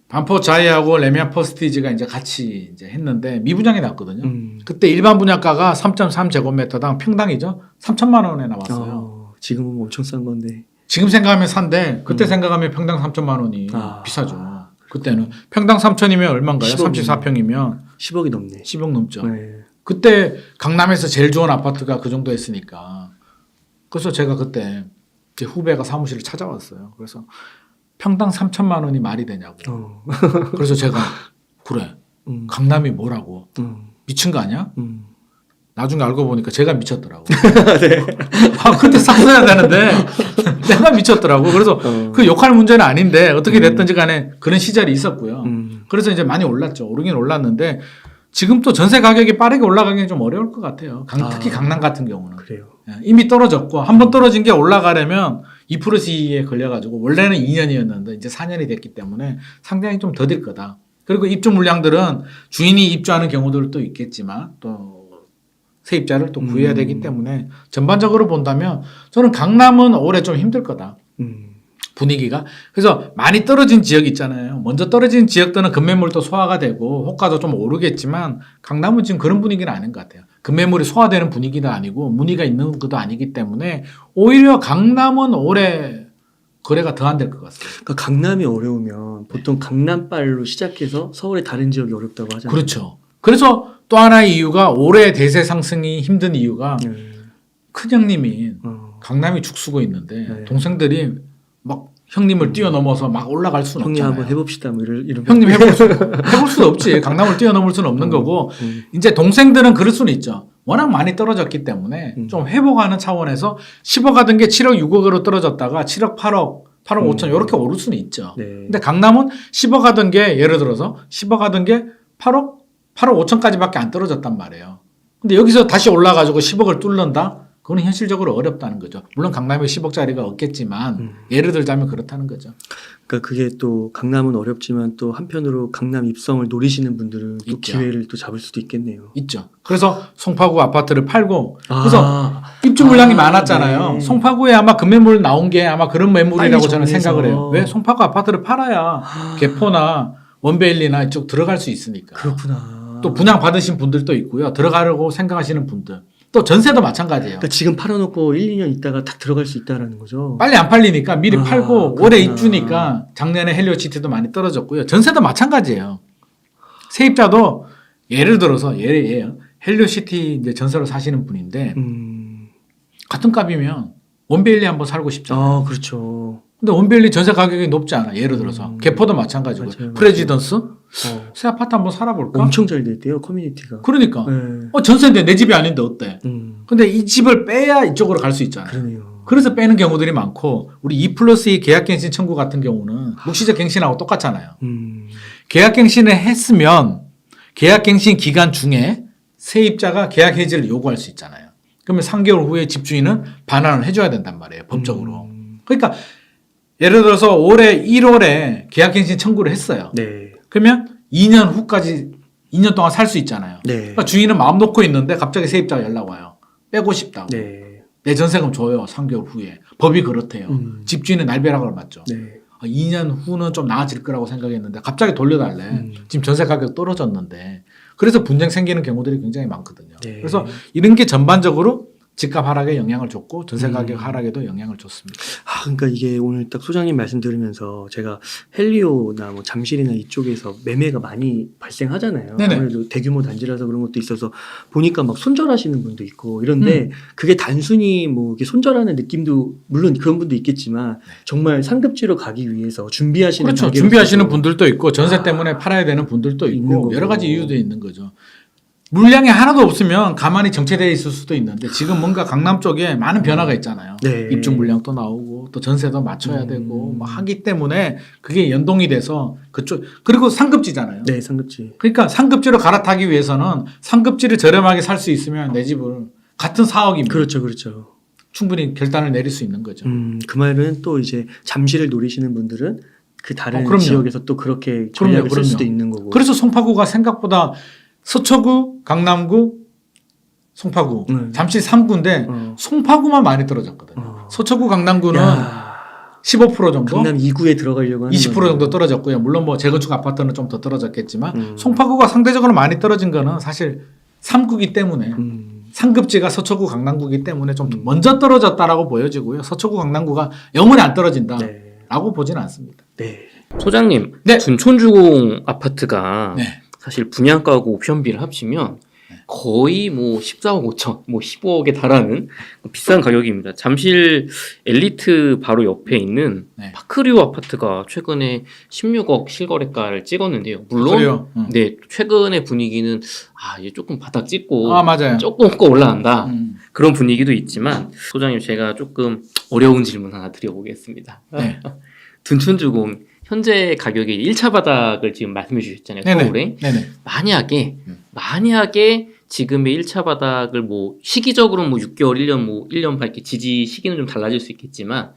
반포자이하고 레미안 퍼스티지가 이제 같이 이제 했는데 미분양이 났거든요. 그때 일반 분양가가 3.3제곱미터당 평당이죠. 3천만 원에 나왔어요. 지금은 엄청 싼 건데. 지금 생각하면 산데 그때 생각하면 평당 3천만 원이 비싸죠. 그때는 평당 3천이면 얼마인가요? 34평이면 10억이 넘네. 10억 넘죠. 네. 그때 강남에서 제일 좋은 아파트가 그 정도 했으니까. 그래서 제가 그때 제 후배가 사무실을 찾아왔어요. 그래서 평당 3천만 원이 말이 되냐고. 그래서 제가 그래. 강남이 뭐라고. 미친 거 아니야? 나중에 알고 보니까 제가 미쳤더라고. 네. 그때 샀어야 되는데 내가 미쳤더라고. 그래서 그 욕할 문제는 아닌데 어떻게 됐든지 간에 그런 시절이 있었고요. 그래서 이제 많이 올랐죠. 오르긴 올랐는데 지금 또 전세 가격이 빠르게 올라가기는 좀 어려울 것 같아요. 특히 강남 같은 경우는. 그래요. 이미 떨어졌고 한 번 떨어진 게 올라가려면 2%에 걸려가지고 원래는 2년이었는데 이제 4년이 됐기 때문에 상당히 좀 더딜 거다. 그리고 입주 물량들은 주인이 입주하는 경우들도 있겠지만 또 세입자를 또 구해야 되기 때문에 전반적으로 본다면 저는 강남은 올해 좀 힘들 거다. 분위기가. 그래서 많이 떨어진 지역 있잖아요. 먼저 떨어진 지역들은 급매물도 소화가 되고 호가도 좀 오르겠지만 강남은 지금 그런 분위기는 아닌 것 같아요. 급매물이 소화되는 분위기도 아니고 문의가 있는 것도 아니기 때문에 오히려 강남은 올해 거래가 더 안 될 것 같습니다. 그러니까 강남이 어려우면 보통 강남빨로 시작해서 서울의 다른 지역이 어렵다고 하잖아요. 그렇죠. 그래서 또 하나의 이유가 올해 대세 상승이 힘든 이유가 큰형님이 강남이 죽쓰고 있는데 동생들이 막 형님을 뛰어넘어서 막 올라갈 수는 형님 없잖아요. 한번 해봅시다. 뭐 이런 형님 해볼 수는 없지. 강남을 뛰어넘을 수는 없는 거고 이제 동생들은 그럴 수는 있죠. 워낙 많이 떨어졌기 때문에 좀 회복하는 차원에서 10억 하던 게 7억 6억으로 떨어졌다가 7억 8억 8억 5천 이렇게 오를 수는 있죠. 네. 근데 강남은 10억 하던 게 예를 들어서 10억 하던 게 8억 5천까지밖에 안 떨어졌단 말이에요. 근데 여기서 다시 올라가지고 10억을 뚫는다? 그거는 현실적으로 어렵다는 거죠. 물론 강남에 10억짜리가 없겠지만 예를 들자면 그렇다는 거죠. 그러니까 그게 또 강남은 어렵지만 또 한편으로 강남 입성을 노리시는 분들은 또 있죠. 기회를 또 잡을 수도 있겠네요. 있죠. 그래서 송파구 아파트를 팔고 아. 그래서 입주 물량이 아, 많았잖아요. 네. 송파구에 아마 그 매물 나온 게 아마 그런 매물이라고 빨리 저는 정리해서. 생각을 해요. 왜? 송파구 아파트를 팔아야 개포나 원베일리나 이쪽 들어갈 수 있으니까. 그렇구나. 또 분양 받으신 분들도 있고요. 들어가려고 생각하시는 분들. 또 전세도 마찬가지예요. 그러니까 지금 팔아놓고 1, 2년 있다가 딱 들어갈 수 있다라는 거죠. 빨리 안 팔리니까 미리 아, 팔고 그렇구나. 올해 입주니까 작년에 헬리오시티도 많이 떨어졌고요. 전세도 마찬가지예요. 세입자도 예를 들어서 예예요. 헬리오시티 이제 전세로 사시는 분인데 같은 값이면 원베일리 한번 살고 싶잖아요. 아, 그렇죠. 근데 원베일리 전세 가격이 높지 않아. 예를 들어서 개포도 마찬가지고 맞아요. 프레지던스 새 아파트 한번 살아볼까? 엄청 잘 됐대요, 커뮤니티가. 그러니까 네. 전세인데 내 집이 아닌데 어때? 근데 이 집을 빼야 이쪽으로 갈 수 있잖아요. 그러네요. 그래서 빼는 경우들이 많고 우리 2+2 계약갱신 청구 같은 경우는 묵시적 갱신하고 똑같잖아요. 계약갱신을 했으면 계약갱신 기간 중에 세입자가 계약 해지를 요구할 수 있잖아요. 그러면 3개월 후에 집주인은 반환을 해줘야 된단 말이에요. 법적으로. 그러니까 예를 들어서 올해 1월에 계약갱신 청구를 했어요. 네. 그러면 2년 후까지 2년 동안 살 수 있잖아요. 네. 그러니까 주인은 마음 놓고 있는데 갑자기 세입자가 연락 와요. 빼고 싶다고. 네. 내 전세금 줘요. 3개월 후에. 법이 그렇대요. 집주인은 날벼락을 맞죠. 네. 2년 후는 좀 나아질 거라고 생각했는데 갑자기 돌려달래. 지금 전세 가격 떨어졌는데. 그래서 분쟁 생기는 경우들이 굉장히 많거든요. 네. 그래서 이런 게 전반적으로 집값 하락에 영향을 줬고 전세 가격 하락에도 영향을 줬습니다. 아, 그러니까 이게 오늘 딱 소장님 말씀 들으면서 제가 헬리오나 뭐 잠실이나 이쪽에서 매매가 많이 발생하잖아요. 네네. 아무래도 대규모 단지라서 그런 것도 있어서 보니까 막 손절하시는 분도 있고 이런데 그게 단순히 뭐 이렇게 손절하는 느낌도 물론 그런 분도 있겠지만 정말 상급지로 가기 위해서 준비하시는 그렇죠. 단계로서도 준비하시는 분들도 있고 전세 때문에 팔아야 되는 분들도 있는 있고 거고. 여러 가지 이유도 있는 거죠. 물량이 하나도 없으면 가만히 정체되어 있을 수도 있는데 지금 뭔가 강남 쪽에 많은 변화가 있잖아요. 네. 입주 물량도 나오고 또 전세도 맞춰야 되고 뭐 하기 때문에 그게 연동이 돼서 그쪽 그리고 상급지잖아요. 네, 상급지. 그러니까 상급지로 갈아타기 위해서는 상급지를 저렴하게 살 수 있으면 내 집을 같은 4억이면 그렇죠, 그렇죠. 충분히 결단을 내릴 수 있는 거죠. 그 말은 또 이제 잠실을 노리시는 분들은 그 다른 그럼요. 지역에서 또 그렇게 전략을 쓸 그럼요. 수도 있는 거고. 그래서 송파구가 생각보다 서초구, 강남구, 송파구, 잠실 3구인데 송파구만 많이 떨어졌거든요. 서초구, 강남구는 야, 15% 정도, 강남 2구에 들어가려고 하는 20% 거네요. 정도 떨어졌고요. 물론 뭐 재건축 아파트는 좀 더 떨어졌겠지만 송파구가 상대적으로 많이 떨어진 거는 사실 3구기 때문에 상급지가 서초구, 강남구기 때문에 좀 먼저 떨어졌다라고 보여지고요. 서초구, 강남구가 영원히 안 떨어진다라고 네. 보지는 않습니다. 네. 소장님, 네. 둔촌주공 아파트가 네. 사실 분양가하고 옵션비를 합치면 거의 뭐 14억 5천, 뭐 15억에 달하는 비싼 가격입니다. 잠실 엘리트 바로 옆에 있는 네. 파크리오 아파트가 최근에 16억 실거래가를 찍었는데요. 물론 그래요. 네, 최근의 분위기는 이제 조금 바닥 찍고 아 맞아요. 조금 올라간다. 음. 그런 분위기도 있지만 소장님 제가 조금 어려운 질문 하나 드려보겠습니다. 네. 둔촌주공 현재 가격이 1차 바닥을 지금 말씀해 주셨잖아요. 네네. 서울에. 네네. 만약에 지금의 1차 바닥을 뭐 시기적으로 뭐 6개월, 1년 뭐 1년 밝게 지지 시기는 좀 달라질 수 있겠지만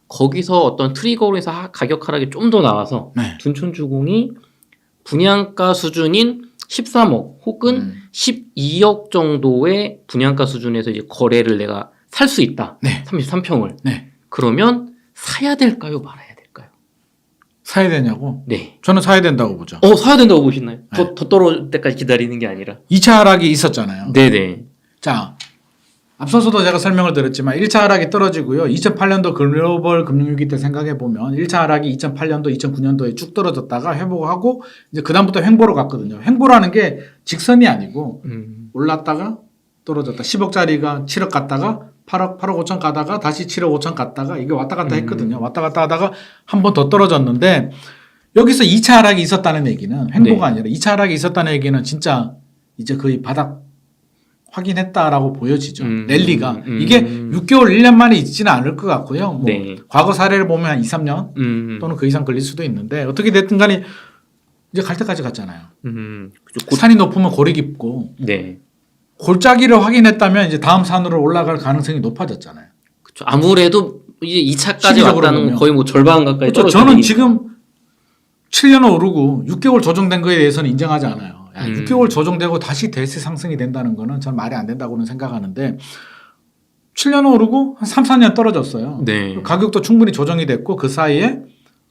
거기서 어떤 트리거로 해서 가격 하락이 좀 더 나와서 네. 둔촌주공이 분양가 수준인 13억 혹은 12억 정도의 분양가 수준에서 이제 거래를 내가 살 수 있다. 네. 33평을. 네. 그러면 사야 될까요? 말아야 될까요? 사야 되냐고? 네. 저는 사야 된다고 보죠. 사야 된다고 보시나요? 네. 더 떨어질 때까지 기다리는 게 아니라. 2차 하락이 있었잖아요. 네네. 자, 앞서서도 제가 설명을 드렸지만 1차 하락이 떨어지고요. 2008년도 글로벌 금융위기 때 생각해 보면 1차 하락이 2008년도, 2009년도에 쭉 떨어졌다가 회복하고 이제 그다음부터 횡보로 갔거든요. 횡보라는 게 직선이 아니고 올랐다가 떨어졌다. 10억짜리가 7억 갔다가 8억 5천 가다가 다시 7억 5천 갔다가 이게 왔다 갔다 했거든요. 왔다 갔다 하다가 한 번 더 떨어졌는데 여기서 2차 하락이 있었다는 얘기는 횡보가 아니라 2차 하락이 있었다는 얘기는 진짜 이제 거의 바닥 확인했다라고 보여지죠. 랠리가. 이게 6개월, 1년 만에 있지는 않을 것 같고요. 뭐 네. 과거 사례를 보면 한 2, 3년 또는 그 이상 걸릴 수도 있는데 어떻게 됐든 간에 이제 갈 때까지 갔잖아요. 산이 높으면 골이 깊고 네. 골짜기를 확인했다면 이제 다음 산으로 올라갈 가능성이 높아졌잖아요. 그렇죠. 아무래도 이제 2차까지 심리적으로 왔다는 건 보면. 거의 뭐 절반 가까이 그렇죠. 떨어져. 저는 지금 7년 오르고 6개월 조정된 거에 대해서는 인정하지 않아요. 6개월 조정되고 다시 대세 상승이 된다는 거는 저는 말이 안 된다고는 생각하는데 7년 오르고 한 3, 4년 떨어졌어요. 네. 가격도 충분히 조정이 됐고 그 사이에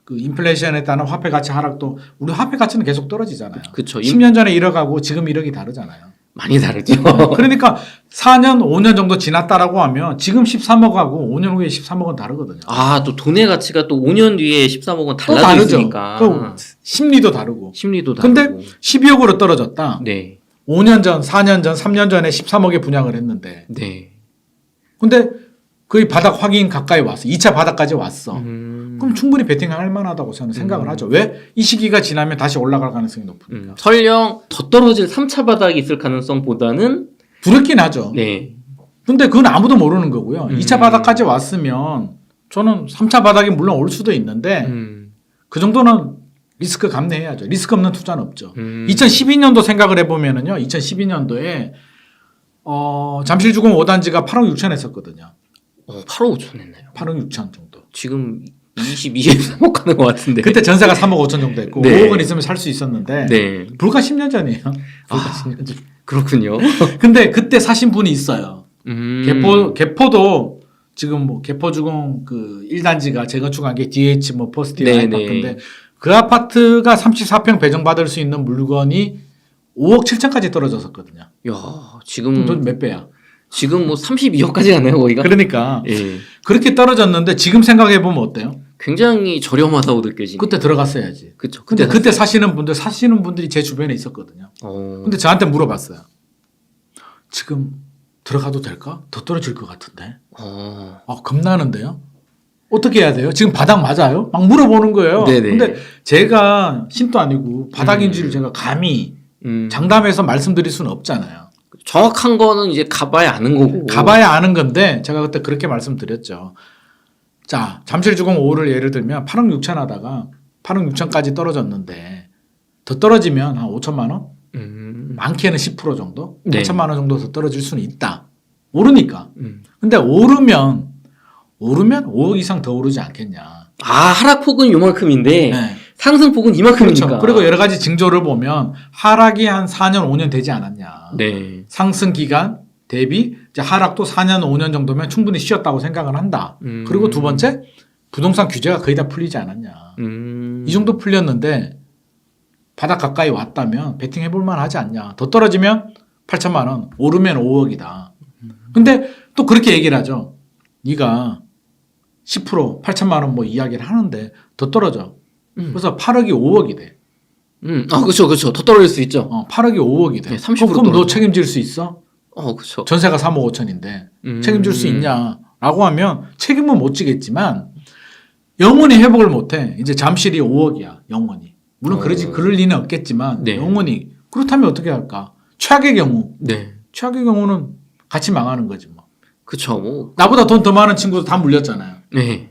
그 인플레이션에 따른 화폐 가치 하락도 우리 화폐 가치는 계속 떨어지잖아요. 그렇죠. 10년 전에 1억하고 지금 1억이 다르잖아요. 많이 다르죠. 그러니까 4년, 5년 정도 지났다라고 하면 지금 13억하고 5년 후에 13억은 다르거든요. 아, 또 돈의 가치가 또 5년 뒤에 13억은 또 다르죠. 달라지니까. 그 심리도 다르고. 심리도 다르고. 근데 12억으로 떨어졌다. 네. 5년 전, 4년 전, 3년 전에 13억에 분양을 했는데. 네. 근데 거의 바닥 확인 가까이 왔어. 2차 바닥까지 왔어. 그럼 충분히 베팅할 만하다고 저는 생각을 하죠. 왜? 이 시기가 지나면 다시 올라갈 가능성이 높으니까. 설령 더 떨어질 3차 바닥이 있을 가능성보다는 두렵긴 하죠. 네. 근데 그건 아무도 모르는 거고요. 2차 바닥까지 왔으면 저는 3차 바닥이 물론 올 수도 있는데 그 정도는 리스크 감내해야죠. 리스크 없는 투자는 없죠. 2012년도 생각을 해보면은요. 2012년도에 잠실주공 5단지가 8억 6천 했었거든요. 8억 5천 했나요? 8억 6천 정도. 지금 23억 하는 것 같은데. 그때 전세가 3억 5천 정도 했고 네. 5억은 있으면 살 수 있었는데 네. 불과 10년 전이에요. 불과 아. 10년 전. 그렇군요. 근데 그때 사신 분이 있어요. 음. 개포도 지금 뭐 개포주공 그 1단지가 재건축한 게 DH 뭐 퍼스트 네, 아파트인데 그 아파트가 34평 배정받을 수 있는 물건이 5억 7천까지 떨어졌었거든요. 야, 지금 돈 몇 배야? 지금 뭐 32억까지 갔나요, 거기가? 그러니까 예. 그렇게 떨어졌는데 지금 생각해 보면 어때요? 굉장히 저렴하다고 느껴지네. 그때 들어갔어야지. 그쵸. 근데 그때 사시는 분들이 제 주변에 있었거든요. 근데 저한테 물어봤어요. 지금 들어가도 될까? 더 떨어질 것 같은데. 겁나는데요? 어떻게 해야 돼요? 지금 바닥 맞아요? 막 물어보는 거예요. 네네. 근데 제가 신도 아니고 바닥인 줄 제가 감히 장담해서 말씀드릴 수는 없잖아요. 정확한 거는 이제 가봐야 아는 거고. 가봐야 아는 건데 제가 그때 그렇게 말씀드렸죠. 자, 잠실주공 5를 예를 들면 8억 6천 하다가 8억 6천까지 떨어졌는데 더 떨어지면 한 5천만 원? 많게는 10% 정도? 네. 5천만 원 정도 더 떨어질 수는 있다. 오르니까. 근데 오르면 5억 이상 더 오르지 않겠냐. 아, 하락폭은 요만큼인데 네. 상승폭은 이만큼이니까. 그렇죠. 그리고 여러 가지 징조를 보면 하락이 한 4년, 5년 되지 않았냐. 네. 상승 기간 대비 이제 하락도 4년, 5년 정도면 충분히 쉬었다고 생각을 한다. 그리고 두 번째, 부동산 규제가 거의 다 풀리지 않았냐. 이 정도 풀렸는데 바닥 가까이 왔다면 베팅 해볼 만하지 않냐. 더 떨어지면 8천만 원, 오르면 5억이다. 근데 또 그렇게 얘기를 하죠. 네가 10% 8천만 원 뭐 이야기를 하는데 더 떨어져. 그래서 8억이 5억이 돼. 아, 그렇죠. 더 떨어질 수 있죠. 8억이 5억이 돼. 네, 30% 그럼 너 떨어져. 책임질 수 있어? 그렇죠. 전세가 3억 5천인데 책임질 수 있냐라고 하면 책임은 못 지겠지만 영원히 회복을 못해. 이제 잠실이 5억이야. 영원히. 물론 그럴 리는 없겠지만 네. 영원히. 그렇다면 어떻게 할까? 최악의 경우. 네. 최악의 경우는 같이 망하는 거지 뭐. 그렇죠. 뭐. 나보다 돈 더 많은 친구도 다 물렸잖아요. 네.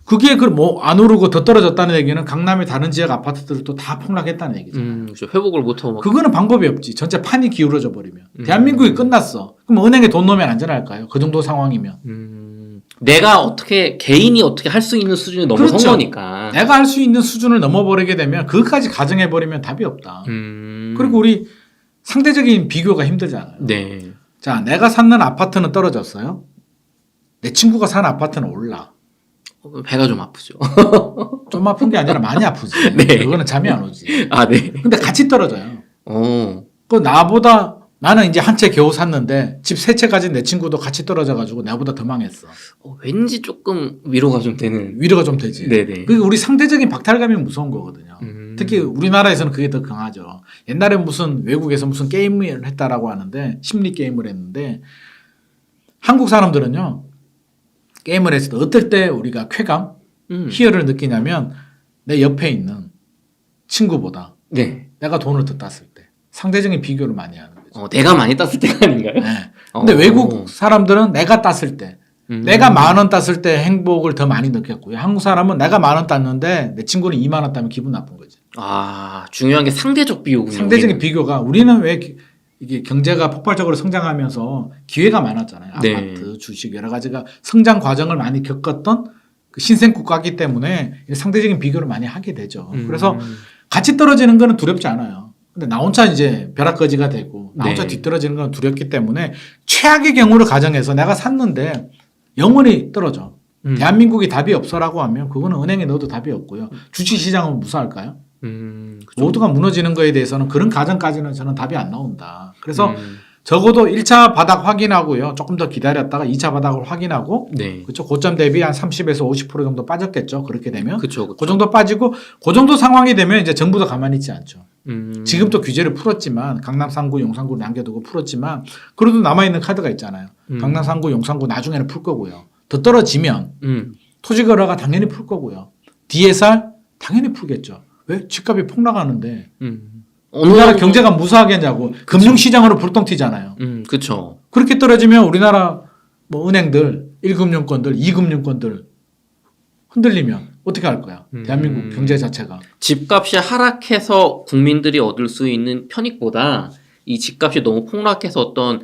그게 안 오르고 더 떨어졌다는 얘기는 강남의 다른 지역 아파트들도 다 폭락했다는 얘기잖아요. 그렇죠. 회복을 못하고 막. 그거는 방법이 없지. 전체 판이 기울어져 버리면. 대한민국이 끝났어. 그럼 은행에 돈 넣으면 안전할까요? 그 정도 상황이면. 내가 어떻게 개인이 어떻게 할 수 있는 수준이 넘어선 그렇죠. 거니까. 내가 할 수 있는 수준을 넘어버리게 되면 그것까지 가정해 버리면 답이 없다. 그리고 우리 상대적인 비교가 힘들잖아요. 네. 자, 내가 사는 아파트는 떨어졌어요. 내 친구가 사는 아파트는 올라. 배가 좀 아프죠. 좀 아픈 게 아니라 많이 아프지. 네. 그거는 잠이 안 오지. 아, 네. 근데 같이 떨어져요. 어. 나는 이제 한 채 겨우 샀는데 집 세 채 가진 내 친구도 같이 떨어져가지고 나보다 더 망했어. 왠지 조금 위로가 좀 되는. 위로가 좀 되지. 네네. 그게 우리 상대적인 박탈감이 무서운 거거든요. 특히 우리나라에서는 그게 더 강하죠. 옛날에 무슨 외국에서 무슨 게임을 했다라고 하는데 심리 게임을 했는데 한국 사람들은요. 게임을 했을 때 어떨 때 우리가 쾌감, 희열을 느끼냐면 내 옆에 있는 친구보다 네. 내가 돈을 더 땄을 때 상대적인 비교를 많이 하는 거죠. 내가 많이 땄을 때가 아닌가요? 네. 근데 외국 사람들은 내가 땄을 때 내가 10,000원 땄을 때 행복을 더 많이 느꼈고요. 한국 사람은 내가 10,000원 땄는데 내 친구는 20,000원 따면 기분 나쁜 거지. 중요한 게 상대적 비교군요. 상대적인 비교가 우리는 왜 이게 경제가 폭발적으로 성장하면서 기회가 많았잖아요. 네. 아파트, 주식 여러 가지가 성장 과정을 많이 겪었던 그 신생 국가이기 때문에 상대적인 비교를 많이 하게 되죠. 그래서 같이 떨어지는 거는 두렵지 않아요. 근데 나 혼자 이제 벼락거지가 되고 나 혼자 네. 뒤떨어지는 건 두렵기 때문에 최악의 경우를 가정해서 내가 샀는데 영원히 떨어져. 대한민국이 답이 없어라고 하면 그거는 은행에 넣어도 답이 없고요. 주식시장은 무사할까요? 그죠. 모두가 무너지는 거에 대해서는 그런 가정까지는 저는 답이 안 나온다. 그래서 적어도 1차 바닥 확인하고요. 조금 더 기다렸다가 2차 바닥을 확인하고 네. 그렇죠. 고점 대비 한 30에서 50% 정도 빠졌겠죠. 그렇게 되면 그쵸. 그 정도 빠지고 그 정도 상황이 되면 이제 정부도 가만히 있지 않죠. 지금 또 규제를 풀었지만 강남 3구, 용산구 남겨두고 풀었지만 그래도 남아있는 카드가 있잖아요. 강남 3구, 용산구 나중에는 풀 거고요. 더 떨어지면 토지거래가 당연히 풀 거고요. DSR 당연히 풀겠죠. 왜? 집값이 폭락하는데 우리나라 경제가 무사하겠냐고. 금융시장으로 불똥 튀잖아요. 그렇죠. 그렇게 떨어지면 우리나라 뭐 은행들, 1금융권들, 2금융권들 흔들리면 어떻게 할 거야? 대한민국 경제 자체가. 집값이 하락해서 국민들이 얻을 수 있는 편익보다 이 집값이 너무 폭락해서 어떤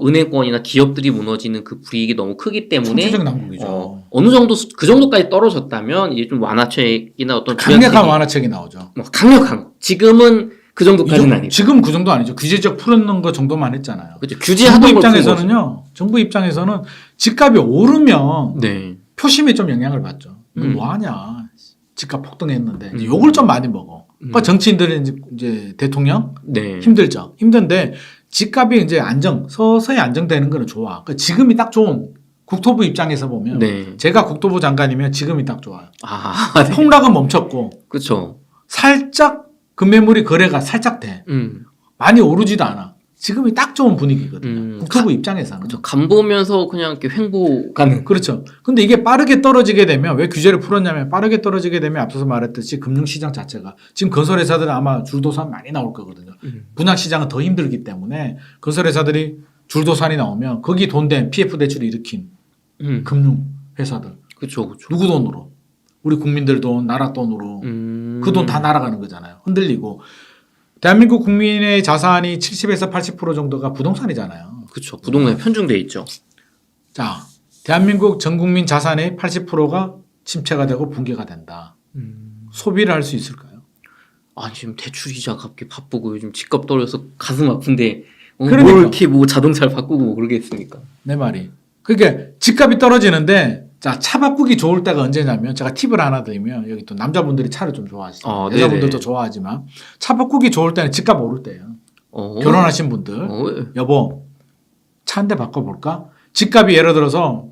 은행권이나 기업들이 무너지는 그 불이익이 너무 크기 때문에 총체적 난국이죠. 어느 정도 그 정도까지 떨어졌다면 이제 좀 완화책이나 어떤 강력한 완화책이 나오죠. 강력한 지금은 그 정도까지는 아니죠. 지금 그 정도 아니죠. 규제적 풀었는 거 정도만 했잖아요. 그렇죠. 규제하던 정부 입장에서는 집값이 오르면 네. 표심에 좀 영향을 받죠. 이거 뭐 하냐. 집값 폭등했는데 이제 욕을 좀 많이 먹어. 그러니까 정치인들은 이제 대통령 네. 힘들죠. 힘든데 집값이 이제 서서히 안정되는 거는 좋아. 그러니까 지금이 딱 좋은 국토부 입장에서 보면 네. 제가 국토부 장관이면 지금이 딱 좋아요. 아, 네. 폭락은 멈췄고 그렇죠. 살짝 금매물이 거래가 살짝 돼. 많이 오르지도 않아. 지금이 딱 좋은 분위기거든요. 국토부 입장에서는. 그렇죠. 간 보면서 그냥 이렇게 횡보가는. 그렇죠. 근데 이게 빠르게 떨어지게 되면 왜 규제를 풀었냐면 빠르게 떨어지게 되면 앞서서 말했듯이 금융시장 자체가 지금 건설회사들은 아마 줄도산 많이 나올 거거든요. 분양시장은 더 힘들기 때문에 건설회사들이 줄도산이 나오면 거기 돈 된 PF 대출을 일으킨 금융회사들. 그렇죠. 그렇죠. 누구 돈으로? 우리 국민들 돈, 나라 돈으로 그 돈 다 날아가는 거잖아요. 흔들리고. 대한민국 국민의 자산이 70에서 80% 정도가 부동산이잖아요. 그렇죠. 부동산에 편중돼 있죠. 자, 대한민국 전 국민 자산의 80%가 침체가 되고 붕괴가 된다. 소비를 할 수 있을까요? 아니 지금 대출 이자 갚기 바쁘고 요즘 집값 떨어져서 가슴 아픈데 그러니까. 뭘 이렇게 뭐 자동차를 바꾸고 뭐 그러겠습니까? 내 말이. 그러니까 집값이 떨어지는데 자, 차 바꾸기 좋을 때가 언제냐면 제가 팁을 하나 드리면 여기 또 남자분들이 차를 좀 좋아하시죠. 여자분들도 네네. 좋아하지만 차 바꾸기 좋을 때는 집값 오를 때예요. 결혼하신 분들. 여보, 차 한 대 바꿔볼까? 집값이 예를 들어서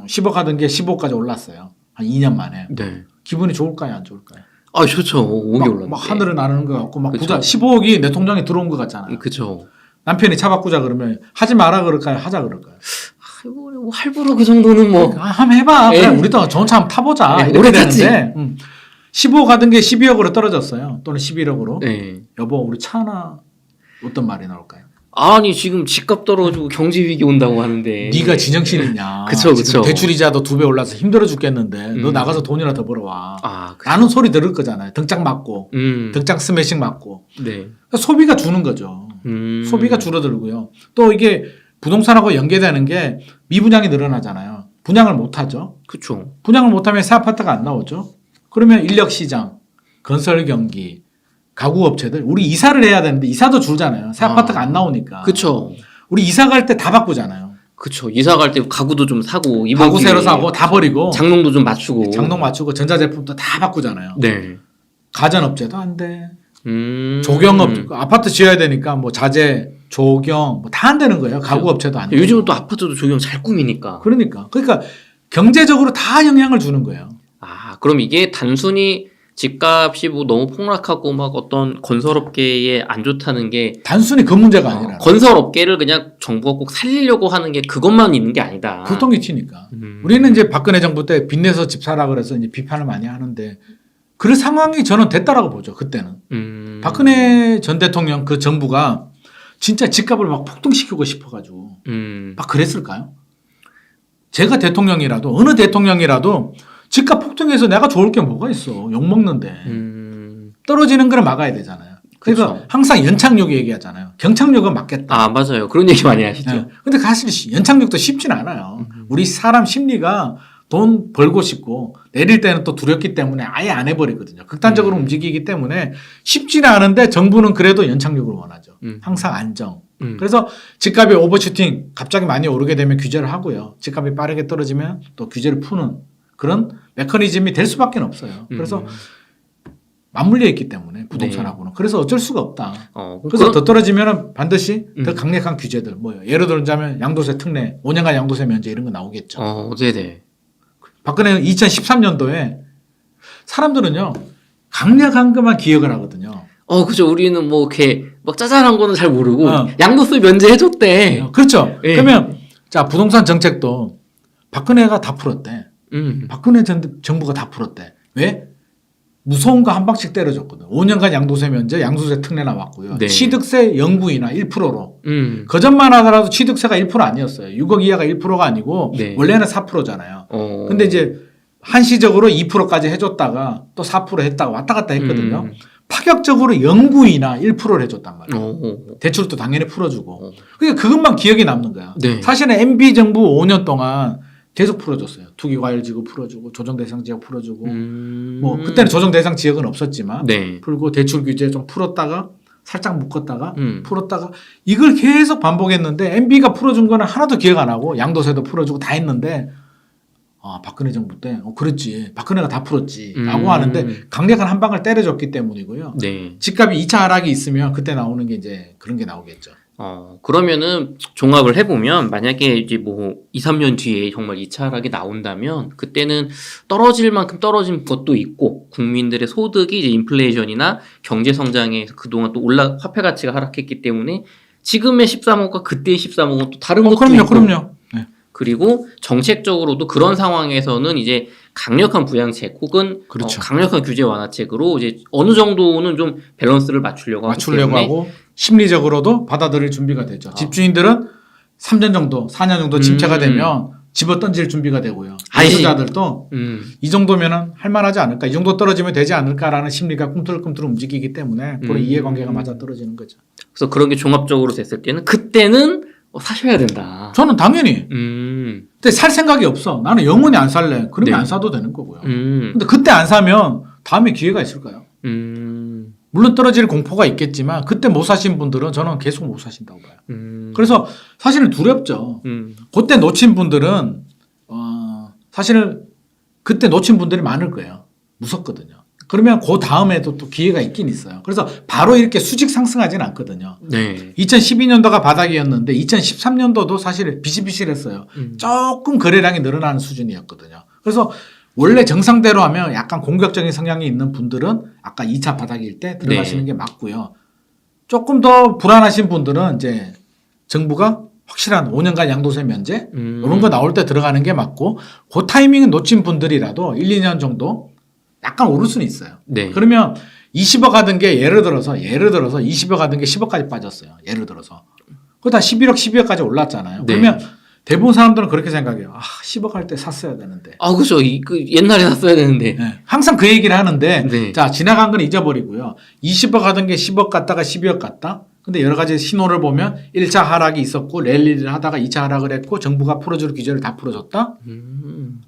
10억 하던 게 15억까지 올랐어요. 한 2년 만에. 네. 기분이 좋을까요? 안 좋을까요? 아 좋죠. 5개 올랐는데. 막 하늘을 나르는 것 같고 막 그쵸. 부자 15억이 내 통장에 들어온 것 같잖아요. 그렇죠. 남편이 차 바꾸자 그러면 하지 마라 그럴까요? 하자 그럴까요? 뭐 할부로 그 정도는 뭐. 한번 해봐. 그래, 우리도 좋은 차 한번 타보자. 네, 이렇게 오래 탔지. 되는데 15억 하던 게 12억으로 떨어졌어요. 또는 11억으로. 네. 여보 우리 차 하나 어떤 말이 나올까요? 아니 지금 집값 떨어지고 경제 위기 온다고 하는데. 네가 지정신이냐. 그쵸. 대출 이자도 2배 올라서 힘들어 죽겠는데 너 나가서 돈이나 더 벌어와. 그쵸. 나는 소리 들을 거잖아요. 등짝 맞고 등짝 스매싱 맞고. 네. 그러니까 소비가 주는 거죠. 소비가 줄어들고요. 또 이게 부동산하고 연계되는 게 미분양이 늘어나잖아요. 분양을 못 하죠. 그렇죠. 분양을 못하면 새 아파트가 안 나오죠. 그러면 인력시장, 건설 경기, 가구업체들 우리 이사를 해야 되는데 이사도 줄잖아요. 새 아파트가 안 나오니까. 그렇죠. 우리 이사 갈 때 다 바꾸잖아요. 그렇죠. 이사 갈 때 가구도 좀 사고 가구 새로 사고 다 버리고 장롱도 좀 맞추고 장롱 맞추고 전자제품도 다 바꾸잖아요. 네. 가전업체도 안 돼. 음. 조경업 아파트 지어야 되니까 뭐 자재, 조경 뭐 다 안 되는 거예요. 가구업체도 안 돼. 요즘은 또 아파트도 조경 잘 꾸미니까. 그러니까 경제적으로 다 영향을 주는 거예요. 아, 그럼 이게 단순히 집값이 뭐 너무 폭락하고 막 어떤 건설업계에 안 좋다는 게 단순히 그 문제가 아니라 건설업계를 그냥 정부가 꼭 살리려고 하는 게 그것만 있는 게 아니다. 교통이 튀니까. 우리는 이제 박근혜 정부 때 빚내서 집 사라 그래서 이제 비판을 많이 하는데 그 상황이 저는 됐다라고 보죠. 그때는. 박근혜 전 대통령 그 정부가 진짜 집값을 막 폭등시키고 싶어가지고 막 그랬을까요? 제가 대통령이라도 어느 대통령이라도 집값 폭등해서 내가 좋을 게 뭐가 있어. 욕먹는데. 떨어지는 걸 막아야 되잖아요. 그러니까 그쵸. 항상 연착륙 얘기하잖아요. 경착륙은 맞겠다. 아 맞아요. 그런 얘기 많이 하시죠. 네. 근데 사실 연착륙도 쉽진 않아요. 우리 사람 심리가 돈 벌고 싶고 내릴 때는 또 두렵기 때문에 아예 안 해버리거든요. 극단적으로 움직이기 때문에 쉽지는 않은데 정부는 그래도 연착륙을 원하죠. 항상 안정. 그래서 집값이 오버슈팅 갑자기 많이 오르게 되면 규제를 하고요. 집값이 빠르게 떨어지면 또 규제를 푸는 그런 메커니즘이 될 수밖에 없어요. 그래서 맞물려 있기 때문에 부동산하고는. 그래서 어쩔 수가 없다. 그래서 더 떨어지면 반드시 더 강력한 규제들 뭐예요. 예를 들자면 양도세 특례 5년간 양도세 면제 이런 거 나오겠죠. 네네. 박근혜는 2013년도에 사람들은요 강력한 것만 기억을 하거든요. 그죠. 우리는 뭐 이렇게 막 짜잘한 거는 잘 모르고 양도세 면제해줬대. 그렇죠. 예. 그러면 자 부동산 정책도 박근혜가 다 풀었대. 박근혜 정부가 다 풀었대. 왜? 무서운 거 한 방씩 때려줬거든. 5년간 양도세 면제, 양도세 특례 나왔고요. 네. 취득세 영구 인하 1%로. 그전만 하더라도 취득세가 1% 아니었어요. 6억 이하가 1%가 아니고 네. 원래는 4%잖아요. 근데 이제 한시적으로 2%까지 해줬다가 또 4% 했다가 왔다 갔다 했거든요. 파격적으로 영구 인하 1%를 해줬단 말이에요. 대출도 당연히 풀어주고. 그러니까 그것만 기억에 남는 거야. 네. 사실은 MB 정부 5년 동안 계속 풀어줬어요. 투기과열 지역 풀어주고 조정대상 지역 풀어주고 뭐 그때는 조정대상 지역은 없었지만 네. 풀고 대출 규제 좀 풀었다가 살짝 묶었다가 풀었다가 이걸 계속 반복했는데 MB가 풀어준 거는 하나도 기억 안 하고 양도세도 풀어주고 다 했는데 박근혜 정부 때 그랬지 박근혜가 다 풀었지 라고 하는데 강력한 한 방을 때려줬기 때문이고요. 네. 집값이 2차 하락이 있으면 그때 나오는 게 이제 그런 게 나오겠죠. 그러면은 종합을 해보면 만약에 이제 뭐 2, 3년 뒤에 정말 2차 하락이 나온다면 그때는 떨어질 만큼 떨어진 것도 있고 국민들의 소득이 이제 인플레이션이나 경제 성장에 그동안 또 화폐 가치가 하락했기 때문에 지금의 13억과 그때의 13억은 또 다른 것도 있고 그럼요. 네. 그리고 정책적으로도 그런 상황에서는 이제 강력한 부양책 혹은 그렇죠. 강력한 규제 완화책으로 이제 어느 정도는 좀 밸런스를 맞추려고 하고 심리적으로도 받아들일 준비가 되죠. 집주인들은 3년 정도, 4년 정도 침체가 되면 집어 던질 준비가 되고요. 투자자들도 이 정도면은 할만하지 않을까, 이 정도 떨어지면 되지 않을까라는 심리가 꿈틀꿈틀 움직이기 때문에 그런 이해관계가 맞아 떨어지는 거죠. 그래서 그런 게 종합적으로 됐을 때는 그때는 사셔야 된다. 저는 당연히. 근데 살 생각이 없어. 나는 영원히 안 살래. 그러면 네. 안 사도 되는 거고요. 근데 그때 안 사면 다음에 기회가 있을까요? 물론 떨어질 공포가 있겠지만 그때 못 사신 분들은 저는 계속 못 사신다고 봐요. 그래서 사실은 두렵죠. 그때 놓친 분들은 사실은 그때 놓친 분들이 많을 거예요. 무섭거든요. 그러면 그 다음에도 또 기회가 있긴 있어요. 그래서 바로 이렇게 수직 상승하지는 않거든요. 네. 2012년도가 바닥이었는데 2013년도도 사실 비실비실했어요. 조금 거래량이 늘어나는 수준이었거든요. 그래서 원래 정상대로 하면 약간 공격적인 성향이 있는 분들은 아까 2차 바닥일 때 들어가시는 게 맞고요. 조금 더 불안하신 분들은 이제 정부가 확실한 5년간 양도세 면제 이런 거 나올 때 들어가는 게 맞고 그 타이밍 놓친 분들이라도 1, 2년 정도 약간 오를 수는 있어요. 네. 그러면 20억 하던 게 예를 들어서 20억 하던 게 10억까지 빠졌어요. 예를 들어서. 그거 다 11억, 12억까지 올랐잖아요. 네. 그러면 대부분 사람들은 그렇게 생각해요. 10억 할 때 샀어야 되는데. 그죠. 그 옛날에 샀어야 되는데. 네. 항상 그 얘기를 하는데, 네. 자, 지나간 건 잊어버리고요. 20억 하던 게 10억 갔다가 12억 갔다? 근데 여러 가지 신호를 보면 1차 하락이 있었고, 랠리를 하다가 2차 하락을 했고, 정부가 풀어줄 규제를 다 풀어줬다?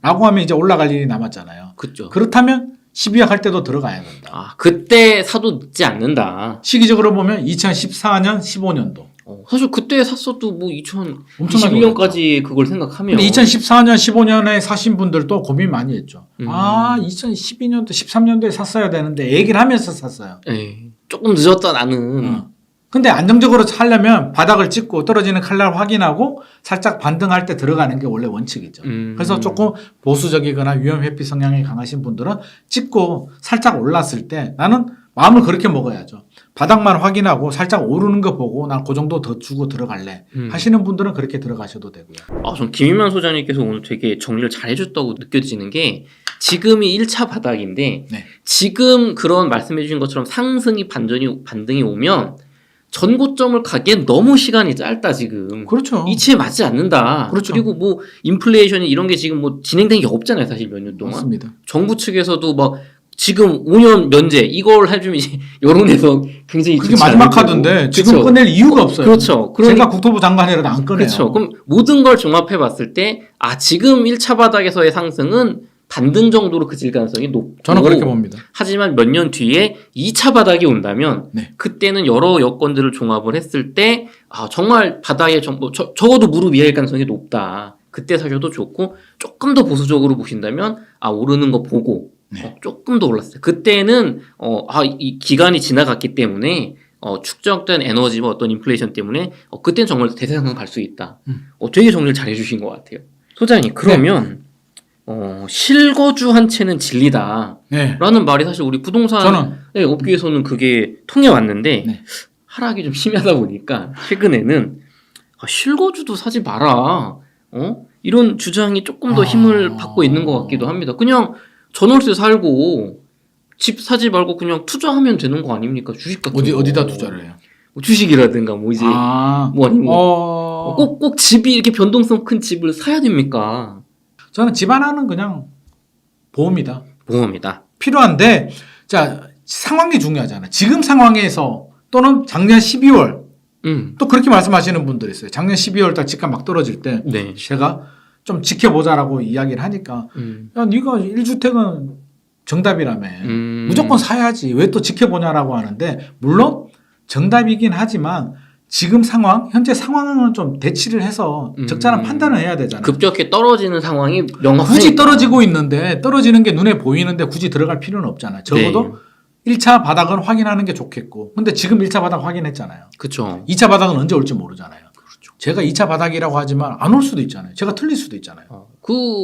라고 하면 이제 올라갈 일이 남았잖아요. 그죠. 그렇다면 12억 할 때도 들어가야 된다. 그때 사도 늦지 않는다. 시기적으로 보면 2014년, 15년도. 사실 그때 샀어도 뭐 엄청나게 2021년까지 그걸 생각하면. 근데 2014년, 15년에 사신 분들도 고민 많이 했죠. 2012년도, 13년도에 샀어야 되는데 얘기를 하면서 샀어요. 에이, 조금 늦었다 나는. 근데 안정적으로 하려면 바닥을 찍고 떨어지는 칼날 확인하고 살짝 반등할 때 들어가는 게 원래 원칙이죠. 그래서 조금 보수적이거나 위험 회피 성향이 강하신 분들은 찍고 살짝 올랐을 때 나는 마음을 그렇게 먹어야죠. 바닥만 확인하고 살짝 오르는 거 보고 난 그 정도 더 주고 들어갈래 하시는 분들은 그렇게 들어가셔도 되고요. 전 김인만 소장님께서 오늘 되게 정리를 잘 해줬다고 느껴지는 게 지금이 1차 바닥인데 네. 지금 그런 말씀해 주신 것처럼 상승이 반등이 오면 전고점을 가기엔 너무 시간이 짧다 지금. 그렇죠. 이치에 맞지 않는다. 그렇죠. 그리고 뭐 인플레이션이 이런 게 지금 뭐 진행된 게 없잖아요 사실 몇 년 동안. 맞습니다. 정부 측에서도 막 지금 5년 면제 이걸 해주면 이제 여론에서 굉장히 그게 좋지 마지막 않을 카드인데 거고. 지금 그쵸? 꺼낼 이유가 없어요. 그렇죠. 제가 국토부 장관이라도 안 꺼내요. 그렇죠. 그럼 모든 걸 종합해 봤을 때, 지금 1차 바닥에서의 상승은 반등 정도로 그칠 가능성이 높고. 저는 그렇게 봅니다. 하지만 몇 년 뒤에 2차 바닥이 온다면, 네. 그때는 여러 여건들을 종합을 했을 때, 정말 바닥에 적어도 무릎 이하일 가능성이 높다. 그때 사셔도 좋고, 조금 더 보수적으로 보신다면, 오르는 거 보고, 네. 조금 더 올랐어요. 그때는, 이 기간이 지나갔기 때문에, 축적된 에너지와 어떤 인플레이션 때문에 그때는 정말 대세상승 갈 수 있다. 되게 정리를 잘 해주신 것 같아요. 소장님 그러면 실거주 한 채는 진리다 네. 라는 말이 사실 우리 부동산 저는 업계에서는 그게 통해 왔는데 네. 하락이 좀 심하다 보니까 최근에는 실거주도 사지 마라 이런 주장이 조금 더 힘을 받고 있는 것 같기도 합니다. 그냥 전월세 살고 집 사지 말고 그냥 투자하면 되는 거 아닙니까? 주식 같은 거. 어디다 투자를 해요? 뭐 주식이라든가 뭐 이제 뭐 아니면 꼭 집이 이렇게 변동성 큰 집을 사야 됩니까? 저는 집 하나는 그냥 보험이다. 보험이다. 필요한데 자 상황이 중요하잖아요. 지금 상황에서 또는 작년 12월 또 그렇게 말씀하시는 분들이 있어요. 작년 12월 달 집값 막 떨어질 때 네. 제가 좀 지켜보자라고 이야기를 하니까 야 네가 1주택은 정답이라며 무조건 사야지 왜 또 지켜보냐라고 하는데 물론 정답이긴 하지만 지금 상황 현재 상황은 좀 대치를 해서 적절한 판단을 해야 되잖아요. 급격히 떨어지는 상황이 명확하니까. 굳이 떨어지고 있는데 떨어지는 게 눈에 보이는데 굳이 들어갈 필요는 없잖아요. 적어도 네. 1차 바닥은 확인하는 게 좋겠고 근데 지금 1차 바닥 확인했잖아요. 그렇죠. 2차 바닥은 언제 올지 모르잖아요. 그렇죠. 제가 2차 바닥이라고 하지만 안 올 수도 있잖아요. 제가 틀릴 수도 있잖아요.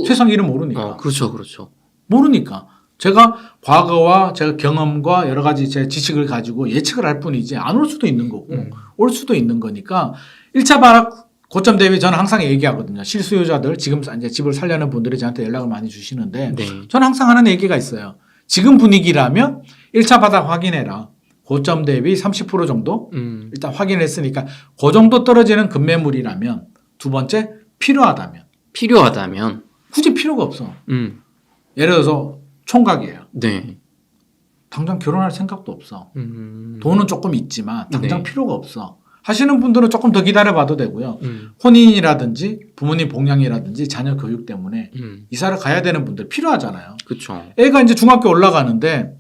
세상 일은 모르니까. 그렇죠. 그렇죠. 모르니까. 제가 과거와 제가 경험과 여러 가지 제 지식을 가지고 예측을 할 뿐이지 안 올 수도 있는 거고 올 수도 있는 거니까 1차 바닥 고점 대비 저는 항상 얘기하거든요. 실수요자들 지금 이제 집을 살려는 분들이 저한테 연락을 많이 주시는데 네. 저는 항상 하는 얘기가 있어요. 지금 분위기라면 1차 바닥 확인해라. 고점 대비 30% 정도 일단 확인했으니까 그 정도 떨어지는 급매물이라면 두 번째 필요하다면 굳이 필요가 없어. 예를 들어서 총각이에요. 네. 당장 결혼할 생각도 없어. 돈은 조금 있지만 당장 네. 필요가 없어. 하시는 분들은 조금 더 기다려봐도 되고요. 혼인이라든지 부모님 복양이라든지 자녀 교육 때문에 이사를 가야 되는 분들 필요하잖아요. 그렇죠. 애가 이제 중학교 올라가는데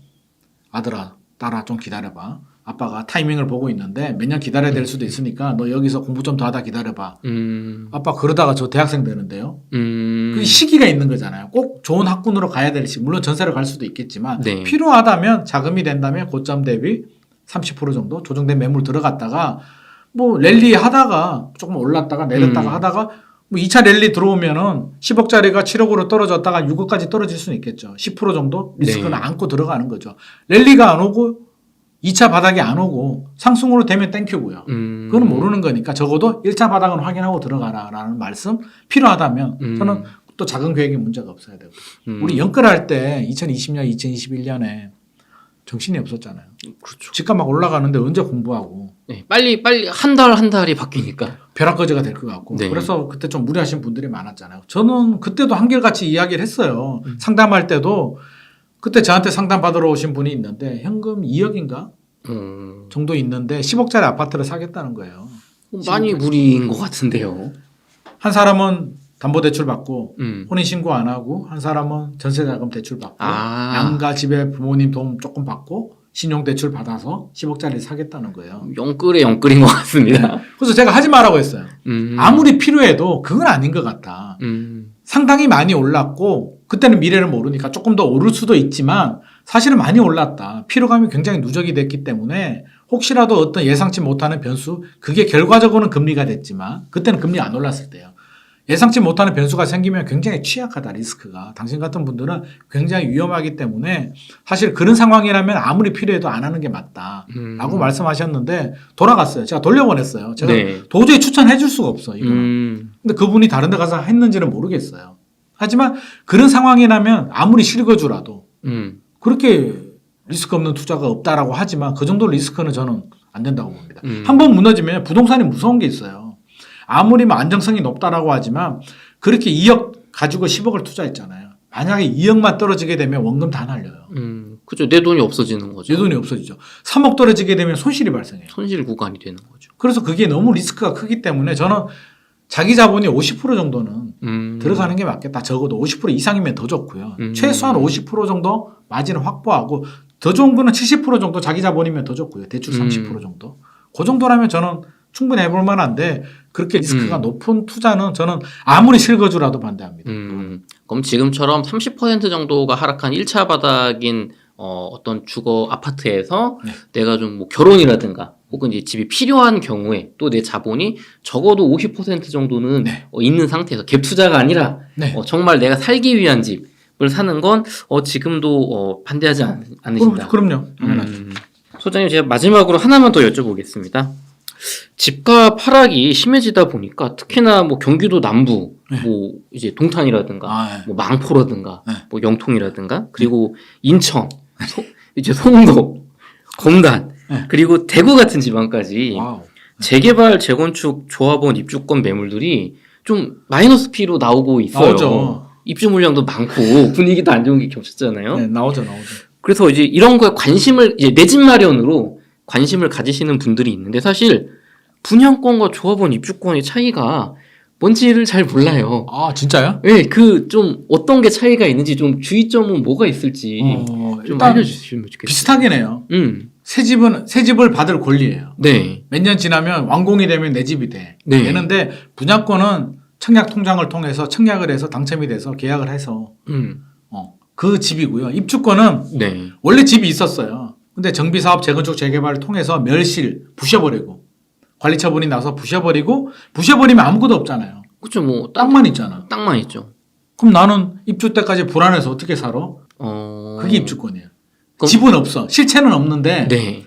아들아, 딸아 좀 기다려봐. 아빠가 타이밍을 보고 있는데 몇 년 기다려야 될 수도 있으니까 너 여기서 공부 좀 더 하다 기다려봐. 아빠 그러다가 저 대학생 되는데요. 그 시기가 있는 거잖아요. 꼭 좋은 학군으로 가야 될 시. 물론 전세로 갈 수도 있겠지만 네. 필요하다면 자금이 된다면 고점 대비 30% 정도 조정된 매물 들어갔다가 뭐 랠리 하다가 조금 올랐다가 내렸다가 하다가 뭐 2차 랠리 들어오면은 10억짜리가 7억으로 떨어졌다가 6억까지 떨어질 수는 있겠죠. 10% 정도 리스크는 네. 안고 들어가는 거죠. 랠리가 안 오고 2차 바닥이 안 오고 상승으로 되면 땡큐고요. 그건 모르는 거니까 적어도 1차 바닥은 확인하고 들어가라라는 말씀 필요하다면 저는 또 작은 계획에 문제가 없어야 되고 우리 연끌할 때 2020년, 2021년에 정신이 없었잖아요. 그렇죠. 집값 막 올라가는데 언제 공부하고 네. 빨리 한 달이 바뀌니까. 벼락거지가 될 것 같고 네. 그래서 그때 좀 무리하신 분들이 많았잖아요. 저는 그때도 한결같이 이야기를 했어요. 상담할 때도 그때 저한테 상담 받으러 오신 분이 있는데 현금 2억인가 정도 있는데 10억짜리 아파트를 사겠다는 거예요. 많이 무리인 것 같은데요. 한 사람은 담보대출 받고 혼인신고 안 하고 한 사람은 전세자금 대출 받고 아. 양가 집에 부모님 도움 조금 받고 신용대출 받아서 10억짜리 사겠다는 거예요. 영끌인 것 같습니다. 그래서 제가 하지 말라고 했어요. 아무리 필요해도 그건 아닌 것 같다. 상당히 많이 올랐고 그때는 미래를 모르니까 조금 더 오를 수도 있지만 사실은 많이 올랐다. 피로감이 굉장히 누적이 됐기 때문에 혹시라도 어떤 예상치 못하는 변수 그게 결과적으로는 금리가 됐지만 그때는 금리 안 올랐을 때요. 예상치 못하는 변수가 생기면 굉장히 취약하다 리스크가. 당신 같은 분들은 굉장히 위험하기 때문에 사실 그런 상황이라면 아무리 필요해도 안 하는 게 맞다라고 말씀하셨는데 돌아갔어요. 제가 돌려보냈어요. 제가 네. 도저히 추천해 줄 수가 없어 이거는. 근데 그분이 다른 데 가서 했는지는 모르겠어요. 하지만 그런 상황이라면 아무리 실거주라도 그렇게 리스크 없는 투자가 없다라고 하지만 그 정도 리스크는 저는 안 된다고 봅니다. 한번 무너지면 부동산이 무서운 게 있어요. 아무리 뭐 안정성이 높다라고 하지만 그렇게 2억 가지고 10억을 투자했잖아요. 만약에 2억만 떨어지게 되면 원금 다 날려요. 그죠. 내 돈이 없어지는 거죠. 내 돈이 없어지죠. 3억 떨어지게 되면 손실이 발생해요. 손실 구간이 되는 거죠. 그래서 그게 너무 리스크가 크기 때문에 저는 자기 자본이 50% 정도는 들어가는 게 맞겠다. 적어도 50% 이상이면 더 좋고요. 최소한 50% 정도 마진을 확보하고 더 좋은 거는 70% 정도 자기 자본이면 더 좋고요. 대출 30% 정도. 그 정도라면 저는 충분히 해볼 만한데 그렇게 리스크가 높은 투자는 저는 아무리 실거주라도 반대합니다. 그럼 지금처럼 30% 정도가 하락한 1차 바닥인 어떤 주거 아파트에서 네. 내가 좀 뭐 결혼이라든가 혹은 이제 집이 필요한 경우에 또 내 자본이 적어도 50% 정도는 네. 있는 상태에서 갭 투자가 아니라 네. 정말 내가 살기 위한 집을 사는 건 지금도 반대하지 않으신다. 그럼요. 당연하죠. 소장님 제가 마지막으로 하나만 더 여쭤보겠습니다. 집값 하락이 심해지다 보니까 특히나 뭐 경기도 남부, 네. 뭐 이제 동탄이라든가, 네. 뭐 망포라든가, 네. 뭐 영통이라든가, 그리고 인천, 이제 송도, 검단, 네. 그리고 대구 같은 지방까지 와우. 재개발, 재건축, 조합원, 입주권 매물들이 좀 마이너스 P로 나오고 있어요. 나오죠. 입주 물량도 많고 분위기도 안 좋은 게 겹쳤잖아요. 네, 나오죠. 그래서 이제 이런 거에 관심을 이제 내 집 마련으로 관심을 가지시는 분들이 있는데 사실 분양권과 조합원 입주권의 차이가 뭔지를 잘 몰라요. 아, 진짜요? 네, 그 좀 어떤 게 차이가 있는지 좀 주의점은 뭐가 있을지 좀 일단 알려주시면 좋겠어요. 비슷하긴 해요. 새 집을 받을 권리예요. 네, 몇 년 지나면 완공이 되면 내 집이 돼. 네. 되는데 분양권은 청약 통장을 통해서 청약을 해서 당첨이 돼서 계약을 해서 그 집이고요. 입주권은 네, 원래 집이 있었어요. 근데 정비사업, 재건축, 재개발을 통해서 멸실, 부셔버리고 관리 처분이 나서 부셔버리면 아무것도 없잖아요. 그렇죠. 뭐 땅만 있잖아. 땅만 있죠. 그럼 나는 입주 때까지 불안해서 어떻게 살아? 그게 입주권이에요. 그럼- 집은 없어. 실체는 없는데 네,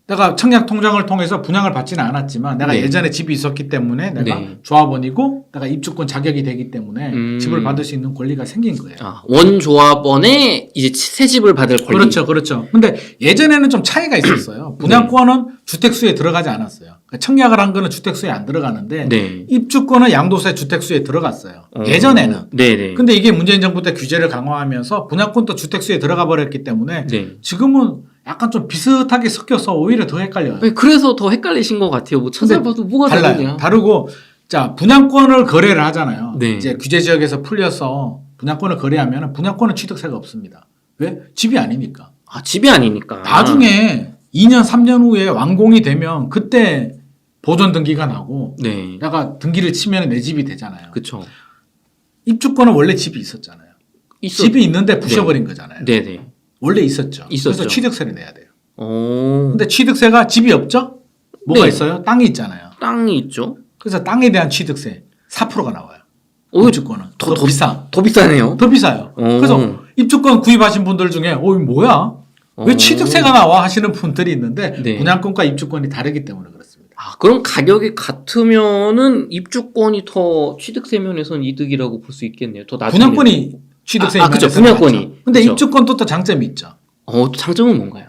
내가 청약 통장을 통해서 분양을 받지는 않았지만 내가 네. 예전에 집이 있었기 때문에 내가 네. 조합원이고 내가 입주권 자격이 되기 때문에 집을 받을 수 있는 권리가 생긴 거예요. 원조합원의 이제 새 집을 받을 권리. 그렇죠. 근데 예전에는 좀 차이가 있었어요. 분양권은 주택수에 들어가지 않았어요. 그러니까 청약을 한 거는 주택수에 안 들어가는데 네. 입주권은 양도세 주택수에 들어갔어요. 예전에는. 네네. 근데 이게 문재인 정부 때 규제를 강화하면서 분양권도 주택수에 들어가 버렸기 때문에 네. 지금은 약간 좀 비슷하게 섞여서 오히려 더 헷갈려요. 그래서 더 헷갈리신 것 같아요. 뭐 찾아봐도 뭐가 달라요. 다르냐. 다르고 자 분양권을 거래를 하잖아요. 네. 이제 규제 지역에서 풀려서 분양권을 거래하면 분양권은 취득세가 없습니다. 왜? 집이 아니니까. 집이 아니니까. 나중에 2년 3년 후에 완공이 되면 그때 보존 등기가 나고 네. 내가 등기를 치면 내 집이 되잖아요. 그쵸. 입주권은 원래 집이 있었잖아요. 집이 있는데 부셔버린 거잖아요. 네네. 원래 있었죠. 있었죠. 그래서 취득세를 내야 돼요. 오. 근데 취득세가 집이 없죠? 뭐가 네. 있어요? 땅이 있잖아요. 땅이 있죠. 그래서 땅에 대한 취득세 4%가 나와요. 오, 입주권은 더 비싸. 더 비싸네요. 더 비싸요. 오. 그래서 입주권 구입하신 분들 중에 이거 뭐야? 왜 오. 취득세가 나와? 하시는 분들이 있는데 네. 분양권과 입주권이 다르기 때문에 그렇습니다. 그럼 가격이 같으면은 입주권이 더 취득세 면에서는 이득이라고 볼 수 있겠네요. 더 낮은. 분양권이 취득세 그쵸. 분양권이. 근데 그쵸. 입주권도 또 장점이 있죠. 또 장점은 뭔가요?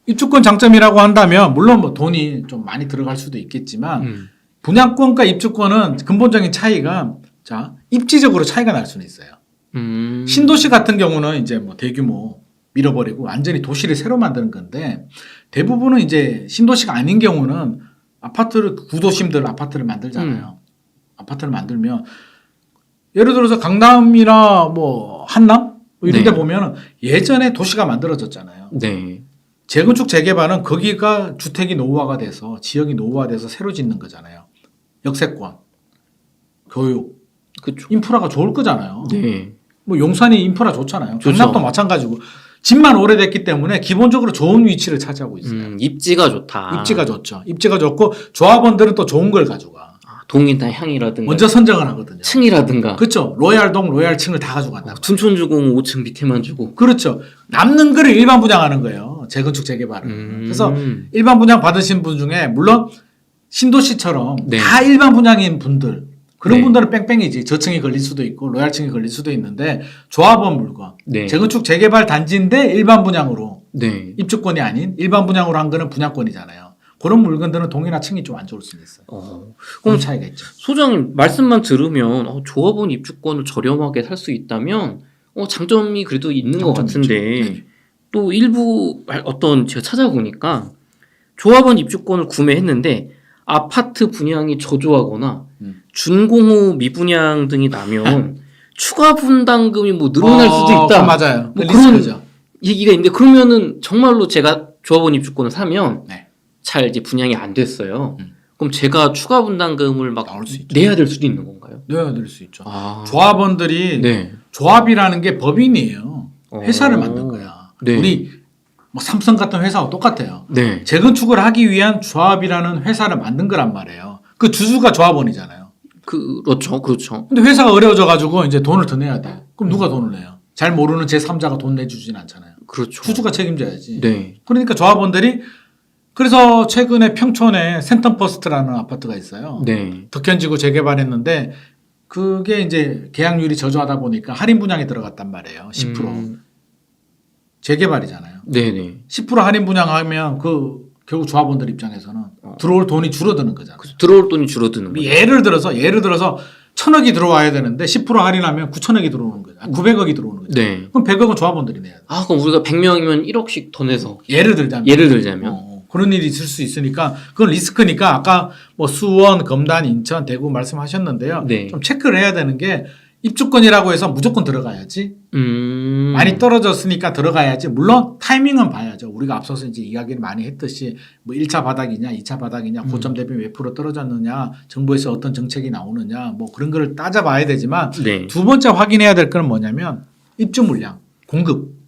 입주권 장점이라고 한다면 물론 뭐 돈이 좀 많이 들어갈 수도 있겠지만 분양권과 입주권은 근본적인 차이가 자 입지적으로 차이가 날 수는 있어요. 신도시 같은 경우는 이제 뭐 대규모 밀어버리고 완전히 도시를 새로 만드는 건데 대부분은 이제 신도시가 아닌 경우는 아파트를 구도심들 아파트를 만들잖아요. 아파트를 만들면 예를 들어서 강남이나 뭐 한남 뭐 이런 데 네. 보면 예전에 도시가 만들어졌잖아요. 네. 재건축 재개발은 거기가 주택이 노후화가 돼서 지역이 노후화돼서 새로 짓는 거잖아요. 역세권, 교육, 그쵸. 인프라가 좋을 거잖아요. 네. 뭐 용산이 인프라 좋잖아요. 좋죠. 강남도 마찬가지고 집만 오래됐기 때문에 기본적으로 좋은 위치를 차지하고 있어요. 입지가 좋다. 입지가 좋죠. 입지가 좋고 조합원들은 또 좋은 걸 가져가. 동이나 향이라든가. 먼저 선정을 하거든요. 층이라든가. 그렇죠. 로얄동, 로얄층을 다 가져간다. 둔촌 주고 5층 밑에만 주고. 그렇죠. 남는 거를 일반 분양하는 거예요. 재건축 재개발은. 그래서 일반 분양 받으신 분 중에 물론 신도시처럼 네. 다 일반 분양인 분들 그런 네. 분들은 뺑뺑이지. 저층이 걸릴 수도 있고 로얄층이 걸릴 수도 있는데 조합원 물건 네. 재건축 재개발 단지인데 일반 분양으로 네. 입주권이 아닌 일반 분양으로 한 거는 분양권이잖아요. 그런 물건들은 동이나 층이 좀 안 좋을 수는 있어요. 그런 그럼 차이가 있죠. 소장님 말씀만 들으면 조합원 입주권을 저렴하게 살 수 있다면 장점이 그래도 있는 것 장점이 같은데 있죠. 네. 또 일부 어떤 제가 찾아보니까 조합원 입주권을 구매했는데 아파트 분양이 저조하거나 준공후 미분양 등이 나면 추가 분담금이 뭐 늘어날 수도 있다. 맞아요. 뭐 리스크죠. 그런 얘기가 있는데 그러면은 정말로 제가 조합원 입주권을 사면 네. 잘 이제 분양이 안 됐어요. 그럼 제가 추가 분담금을 막 나올 수 있죠. 내야 될 수도 있는 건가요? 내야 될 수 있죠. 아. 조합원들이 네. 조합이라는 게 법인이에요. 회사를 어. 만든 거야. 네. 우리 뭐 삼성 같은 회사하고 똑같아요. 네. 재건축을 하기 위한 조합이라는 회사를 만든 거란 말이에요. 그 주주가 조합원이잖아요. 그렇죠. 그렇죠. 근데 회사가 어려워져 가지고 이제 돈을 더 내야 돼. 그럼 누가 돈을 내요? 잘 모르는 제3자가 돈 내주진 않잖아요. 그렇죠. 주주가 책임져야지. 네. 그러니까 조합원들이 그래서 최근에 평촌에 센텀퍼스트라는 아파트가 있어요. 네. 덕현지구 재개발했는데 그게 이제 계약률이 저조하다 보니까 할인 분양이 들어갔단 말이에요. 10%. 재개발이잖아요. 네네. 10% 할인 분양하면 그 결국 조합원들 입장에서는 들어올 돈이 줄어드는 거잖아요. 들어올 돈이 줄어드는 거예요. 예를 들어서 1,000억이 들어와야 되는데 10% 할인하면 9,000억이 들어오는 거죠. 900억이 들어오는 거죠. 네. 그럼 100억은 조합원들이 내야 돼. 아, 그럼 우리가 100명이면 1억씩 더 내서. 예를 들자면. 그런 일이 있을 수 있으니까 그건 리스크니까 아까 뭐 수원, 검단, 인천, 대구 말씀하셨는데요. 네. 좀 체크를 해야 되는 게 입주권이라고 해서 무조건 들어가야지. 많이 떨어졌으니까 들어가야지. 물론 타이밍은 봐야죠. 우리가 앞서서 이제 이야기를 많이 했듯이 뭐 1차 바닥이냐, 2차 바닥이냐, 고점 대비 몇 프로 떨어졌느냐, 정부에서 어떤 정책이 나오느냐, 뭐 그런 거를 따져봐야 되지만 네. 두 번째 확인해야 될 건 뭐냐면 입주 물량, 공급.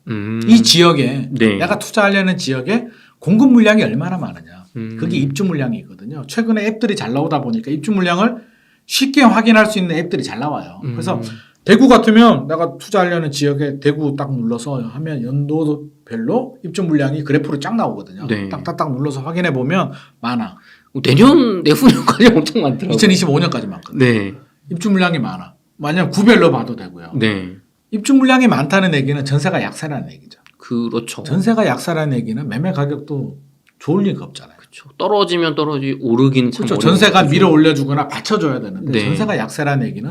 이 지역에 네. 내가 투자하려는 지역에 공급 물량이 얼마나 많으냐. 그게 입주 물량이거든요. 최근에 앱들이 잘 나오다 보니까 입주 물량을 쉽게 확인할 수 있는 앱들이 잘 나와요. 그래서 대구 같으면 내가 투자하려는 지역에 대구 딱 눌러서 하면 연도별로 입주 물량이 그래프로 쫙 나오거든요. 네. 딱딱딱 눌러서 확인해 보면 많아. 내년, 내후년까지 엄청 많더라고요. 2025년까지 많거든요. 네. 입주 물량이 많아. 만약 구별로 봐도 되고요. 네. 입주 물량이 많다는 얘기는 전세가 약세라는 얘기죠. 그렇죠. 전세가 약세라는 얘기는 매매 가격도 좋을 리가 없잖아요. 그렇죠. 떨어지면 오르기는 참 그렇죠. 어려운 전세가 거죠. 밀어 올려주거나 받쳐줘야 되는데 네. 전세가 약세라는 얘기는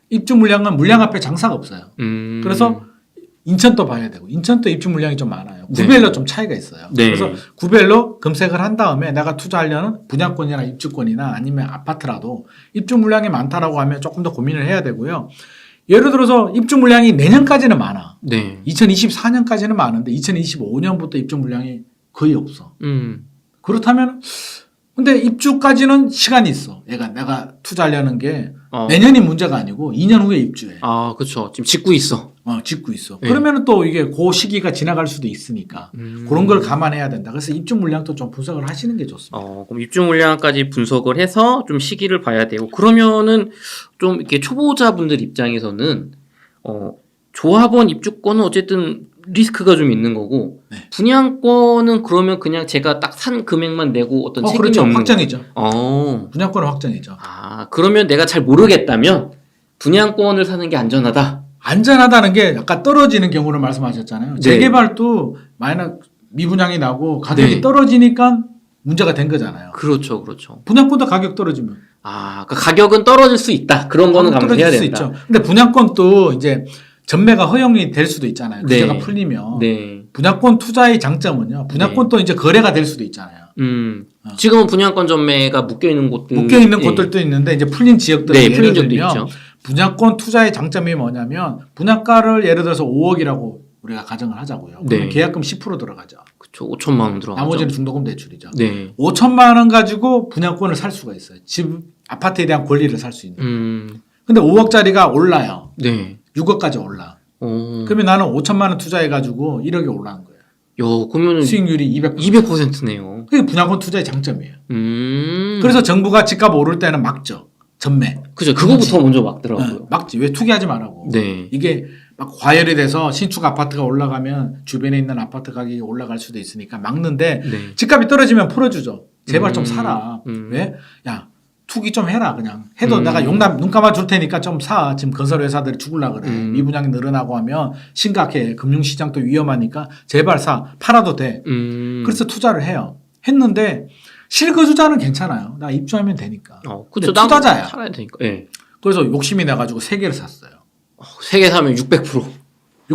입주 물량은 물량 앞에 장사가 없어요. 그래서 인천도 봐야 되고 인천도 입주 물량이 좀 많아요. 네. 구별로 좀 차이가 있어요. 네. 그래서 구별로 검색을 한 다음에 내가 투자하려는 분양권이나 입주권이나 아니면 아파트라도 입주 물량이 많다라고 하면 조금 더 고민을 해야 되고요. 예를 들어서 입주 물량이 내년까지는 많아. 네. 2024년까지는 많은데 2025년부터 입주 물량이 거의 없어. 그렇다면 근데 입주까지는 시간이 있어. 내가 투자하려는 게 내년이 문제가 아니고 2년 후에 입주해. 아, 그렇죠. 지금 짓고 있어. 짓고 있어. 네. 그러면 또 이게 그 시기가 지나갈 수도 있으니까 그런 걸 감안해야 된다. 그래서 입주 물량도 좀 분석을 하시는 게 좋습니다. 그럼 입주 물량까지 분석을 해서 좀 시기를 봐야 되고 그러면은 좀 이렇게 초보자분들 입장에서는 조합원 입주권은 어쨌든 리스크가 좀 있는 거고 네. 분양권은 그러면 그냥 제가 딱 산 금액만 내고 어떤 책임이 그렇죠. 없는 확정이죠. 거. 분양권은 확정이죠. 그러면 내가 잘 모르겠다면 분양권을 사는 게 안전하다. 안전하다는 게 아까 떨어지는 경우를 말씀하셨잖아요. 네. 재개발도 미분양이 나고 가격이 네. 떨어지니까 문제가 된 거잖아요. 그렇죠, 그렇죠. 분양권도 가격 떨어지면 그러니까 가격은 떨어질 수 있다. 그런 거는 감안해야 떨어질 수 된다. 있죠. 근데 분양권도 이제 전매가 허용이 될 수도 있잖아요. 네. 규제가 풀리면 네. 분양권 투자의 장점은요. 분양권도 이제 거래가 될 수도 있잖아요. 지금은 분양권 전매가 묶여 있는 곳들 묶여 있는 곳들도 있는데 이제 풀린 지역들 네, 예를 풀린 적도 들면 있죠. 분양권 투자의 장점이 뭐냐면 분양가를 예를 들어서 5억이라고 우리가 가정을 하자고요. 그러면 네. 계약금 10% 들어가죠. 그렇죠. 5천만 원 들어가죠. 나머지는 중도금 대출이죠. 네. 5천만 원 가지고 분양권을 살 수가 있어요. 집 아파트에 대한 권리를 살 수 있는. 근데 5억짜리가 올라요. 네. 6억까지 올라. 그러면 나는 5천만 원 투자해 가지고 1억이 올라간 거예요. 그러면은 수익률이 200%. 200%네요. 그게 분양권 투자의 장점이에요. 그래서 정부가 집값 오를 때는 막죠. 전매. 그죠. 그거부터 먼저 막더라고요. 막지. 왜 투기하지 말라고. 네. 이게 막 과열이 돼서 신축 아파트가 올라가면 주변에 있는 아파트 가격이 올라갈 수도 있으니까 막는데 네. 집값이 떨어지면 풀어주죠. 제발 좀 사라. 왜? 야, 투기 좀 해라 그냥. 해도 내가 용납 눈 감아 줄 테니까 좀 사. 지금 건설 회사들이 죽을라 그래. 미분양이 늘어나고 하면 심각해. 금융시장도 위험하니까 제발 사. 팔아도 돼. 그래서 투자를 해요. 했는데 실거주자는 괜찮아요. 나 입주하면 되니까. 그렇죠. 근데 투자자야. 살아야 되니까. 네. 그래서 욕심이 나가지고 3개를 샀어요. 3개 사면 600%.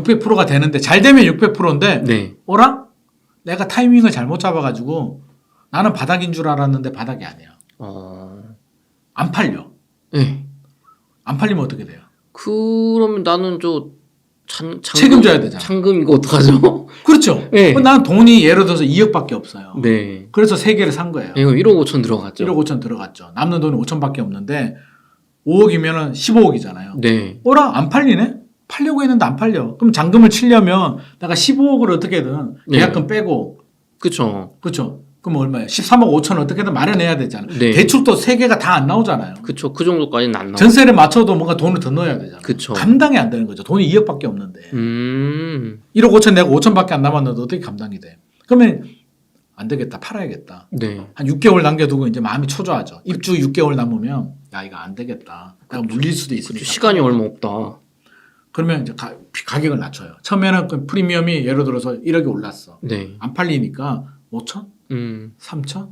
600%가 되는데 잘 되면 600%인데 네. 어라? 내가 타이밍을 잘못 잡아가지고 나는 바닥인 줄 알았는데 바닥이 아니야. 안 팔려. 네. 안 팔리면 어떻게 돼요? 그러면 나는 책임져야 되잖아. 잔금 이거 어떡하죠? 그렇죠. 네. 난 돈이 예를 들어서 2억밖에 없어요. 네. 그래서 3개를 산 거예요. 이거 1억 5천 들어갔죠. 1억 5천 들어갔죠. 남는 돈이 5천밖에 없는데 5억이면 15억이잖아요. 네. 어라? 안 팔리네? 팔려고 했는데 안 팔려. 그럼 잔금을 치려면 내가 15억을 어떻게든 계약금 빼고 그쵸. 그렇죠. 그럼 얼마예요? 13억 5천 어떻게든 마련해야 되잖아요. 네. 대출도 3개가 다 안 나오잖아요. 그쵸. 그 정도까지는 안 나와. 전세를 맞춰도 뭔가 돈을 더 넣어야 되잖아요. 그쵸. 감당이 안 되는 거죠. 돈이 2억밖에 없는데. 1억 5천 내고 5천밖에 안 남았는데 어떻게 감당이 돼? 그러면 안 되겠다. 팔아야겠다. 네. 한 6개월 남겨두고 이제 마음이 초조하죠. 입주 6개월 남으면 야 이거 안 되겠다. 내가 물릴 수도 있으니까. 시간이 얼마 없다. 그러면 이제 가격을 낮춰요. 처음에는 그 프리미엄이 예를 들어서 1억이 올랐어. 네. 안 팔리니까 5천? 3천?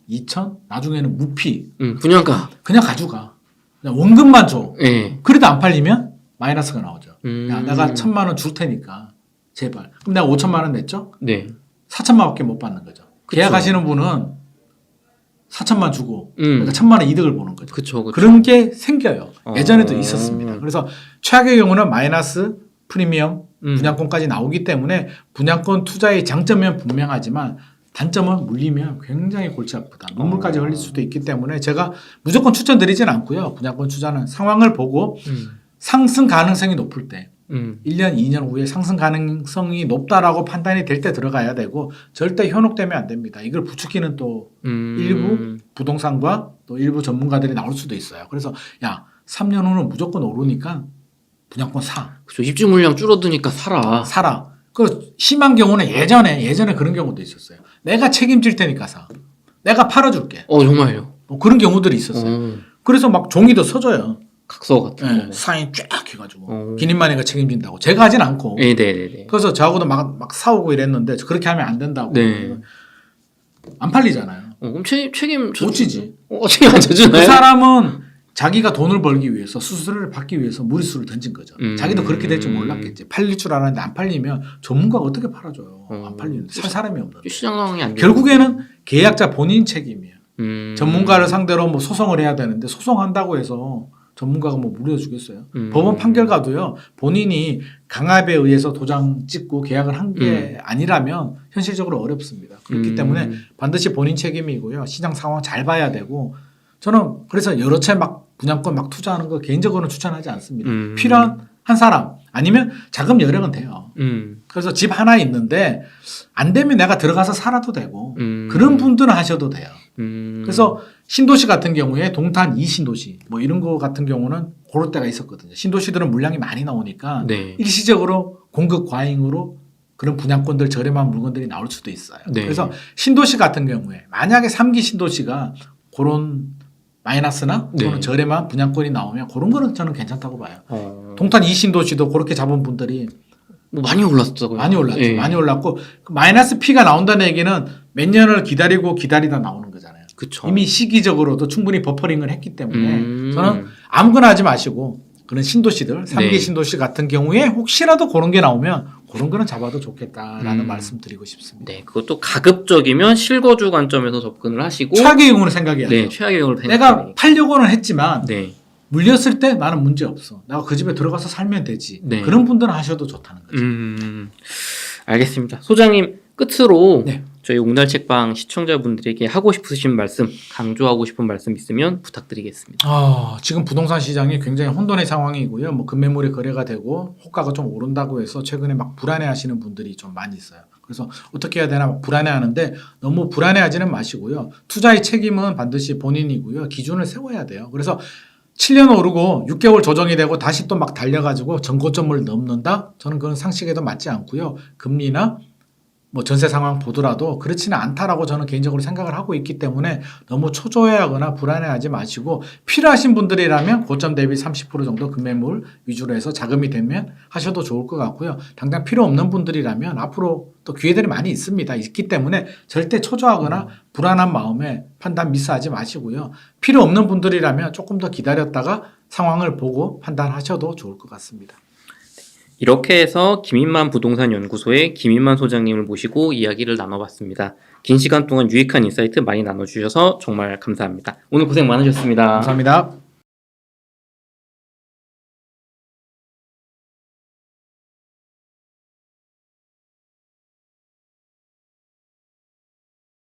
2천? 나중에는 무피. 분양가. 그냥 가져가. 그냥 원금만 줘. 네. 그래도 안 팔리면 마이너스가 나오죠. 야, 내가 1,000만 원 줄 테니까 제발. 그럼 내가 5천만 원 냈죠? 네. 4천만 원밖에 못 받는 거죠. 그쵸. 계약하시는 분은 4천만 주고 그러니까 1,000만 원 이득을 보는 거죠. 그쵸. 그런 게 생겨요. 예전에도 있었습니다. 그래서 최악의 경우는 마이너스 프리미엄 분양권까지 나오기 때문에 분양권 투자의 장점은 분명하지만 단점은 물리면 굉장히 골치 아프다. 눈물까지 흘릴 수도 있기 때문에 제가 무조건 추천드리진 않고요. 분양권 투자는 상황을 보고 상승 가능성이 높을 때 1년, 2년 후에 상승 가능성이 높다라고 판단이 될 때 들어가야 되고 절대 현혹되면 안 됩니다. 이걸 부추기는 또 일부 부동산과 또 일부 전문가들이 나올 수도 있어요. 그래서 야 3년 후는 무조건 오르니까 분양권 사. 그쵸. 입주 물량 줄어드니까 사라. 사라. 그 심한 경우는 예전에 그런 경우도 있었어요. 내가 책임질 테니까 사. 내가 팔아줄게. 정말요? 뭐 그런 경우들이 있었어요. 그래서 막 종이도 써줘요. 각서 같은 거. 사인 쫙 해가지고 기님만이가 책임진다고. 제가 하진 않고. 네네네. 그래서 저하고도 막 사오고 이랬는데 그렇게 하면 안 된다고. 네. 안 팔리잖아요. 그럼 책임 못 지지. 책임 안 져주나요? 그 사람은 자기가 돈을 벌기 위해서 수수료를 받기 위해서 무리수를 던진 거죠. 자기도 그렇게 될 줄 몰랐겠지. 팔릴 줄 알았는데 안 팔리면 전문가가 어떻게 팔아줘요. 안 팔리는데 살 사람이 없는데. 시장 상황이 안 돼. 결국에는 계약자 본인 책임이에요. 전문가를 음. 상대로 뭐 소송을 해야 되는데 소송한다고 해서 전문가가 뭐 물려주겠어요. 법원 판결 가도요. 본인이 강압에 의해서 도장 찍고 계약을 한 게 아니라면 현실적으로 어렵습니다. 그렇기 때문에 반드시 본인 책임이고요. 시장 상황 잘 봐야 되고 저는 그래서 여러 채 막 분양권 막 투자하는 거 개인적으로는 추천하지 않습니다. 필요한 한 사람 아니면 자금 여력은 돼요. 그래서 집 하나 있는데 안 되면 내가 들어가서 살아도 되고 그런 분들은 하셔도 돼요. 그래서 신도시 같은 경우에 동탄 2신도시 뭐 이런 거 같은 경우는 그럴 때가 있었거든요. 신도시들은 물량이 많이 나오니까 네. 일시적으로 공급 과잉으로 그런 분양권들 저렴한 물건들이 나올 수도 있어요. 네. 그래서 신도시 같은 경우에 만약에 3기 신도시가 그런 마이너스나 또는 네. 저렴한 분양권이 나오면 그런 거는 저는 괜찮다고 봐요. 동탄 2신도시도 그렇게 잡은 분들이 뭐 많이 올랐다고요? 많이 올랐죠. 예. 많이 올랐고 그 마이너스 P가 나온다는 얘기는 몇 년을 기다리다 나오는 거잖아요. 그쵸. 이미 시기적으로도 충분히 버퍼링을 했기 때문에 저는 음. 아무거나 하지 마시고 그런 신도시들 3기 네. 신도시 같은 경우에 혹시라도 그런 게 나오면 그런 거는 잡아도 좋겠다라는 음. 말씀 드리고 싶습니다. 네, 그것도 가급적이면 실거주 관점에서 접근을 하시고 최악의 경우는 생각해야죠. 네, 최악의 경우를 내가 팔려고는 했지만 네. 물렸을 때 나는 문제 없어. 내가 그 집에 들어가서 살면 되지. 네. 그런 분들은 하셔도 좋다는 거죠. 알겠습니다. 소장님 끝으로 네. 저희 옥날책방 시청자분들에게 하고 싶으신 말씀, 강조하고 싶은 말씀 있으면 부탁드리겠습니다. 지금 부동산 시장이 굉장히 혼돈의 상황이고요. 뭐 금매물이 거래가 되고 호가가 좀 오른다고 해서 최근에 막 불안해하시는 분들이 좀 많이 있어요. 그래서 어떻게 해야 되나 막 불안해하는데 너무 불안해하지는 마시고요. 투자의 책임은 반드시 본인이고요. 기준을 세워야 돼요. 그래서 7년 오르고 6개월 조정이 되고 다시 또 막 달려가지고 전고점을 넘는다? 저는 그건 상식에도 맞지 않고요. 금리나 뭐 전세 상황 보더라도 그렇지는 않다라고 저는 개인적으로 생각을 하고 있기 때문에 너무 초조해하거나 불안해하지 마시고 필요하신 분들이라면 고점 대비 30% 정도 금매물 위주로 해서 자금이 되면 하셔도 좋을 것 같고요. 당장 필요 없는 분들이라면 앞으로 또 기회들이 많이 있기 때문에 절대 초조하거나 불안한 마음에 판단 미스하지 마시고요. 필요 없는 분들이라면 조금 더 기다렸다가 상황을 보고 판단하셔도 좋을 것 같습니다. 이렇게 해서 김인만 부동산 연구소의 김인만 소장님을 모시고 이야기를 나눠봤습니다. 긴 시간 동안 유익한 인사이트 많이 나눠주셔서 정말 감사합니다. 오늘 고생 많으셨습니다. 감사합니다.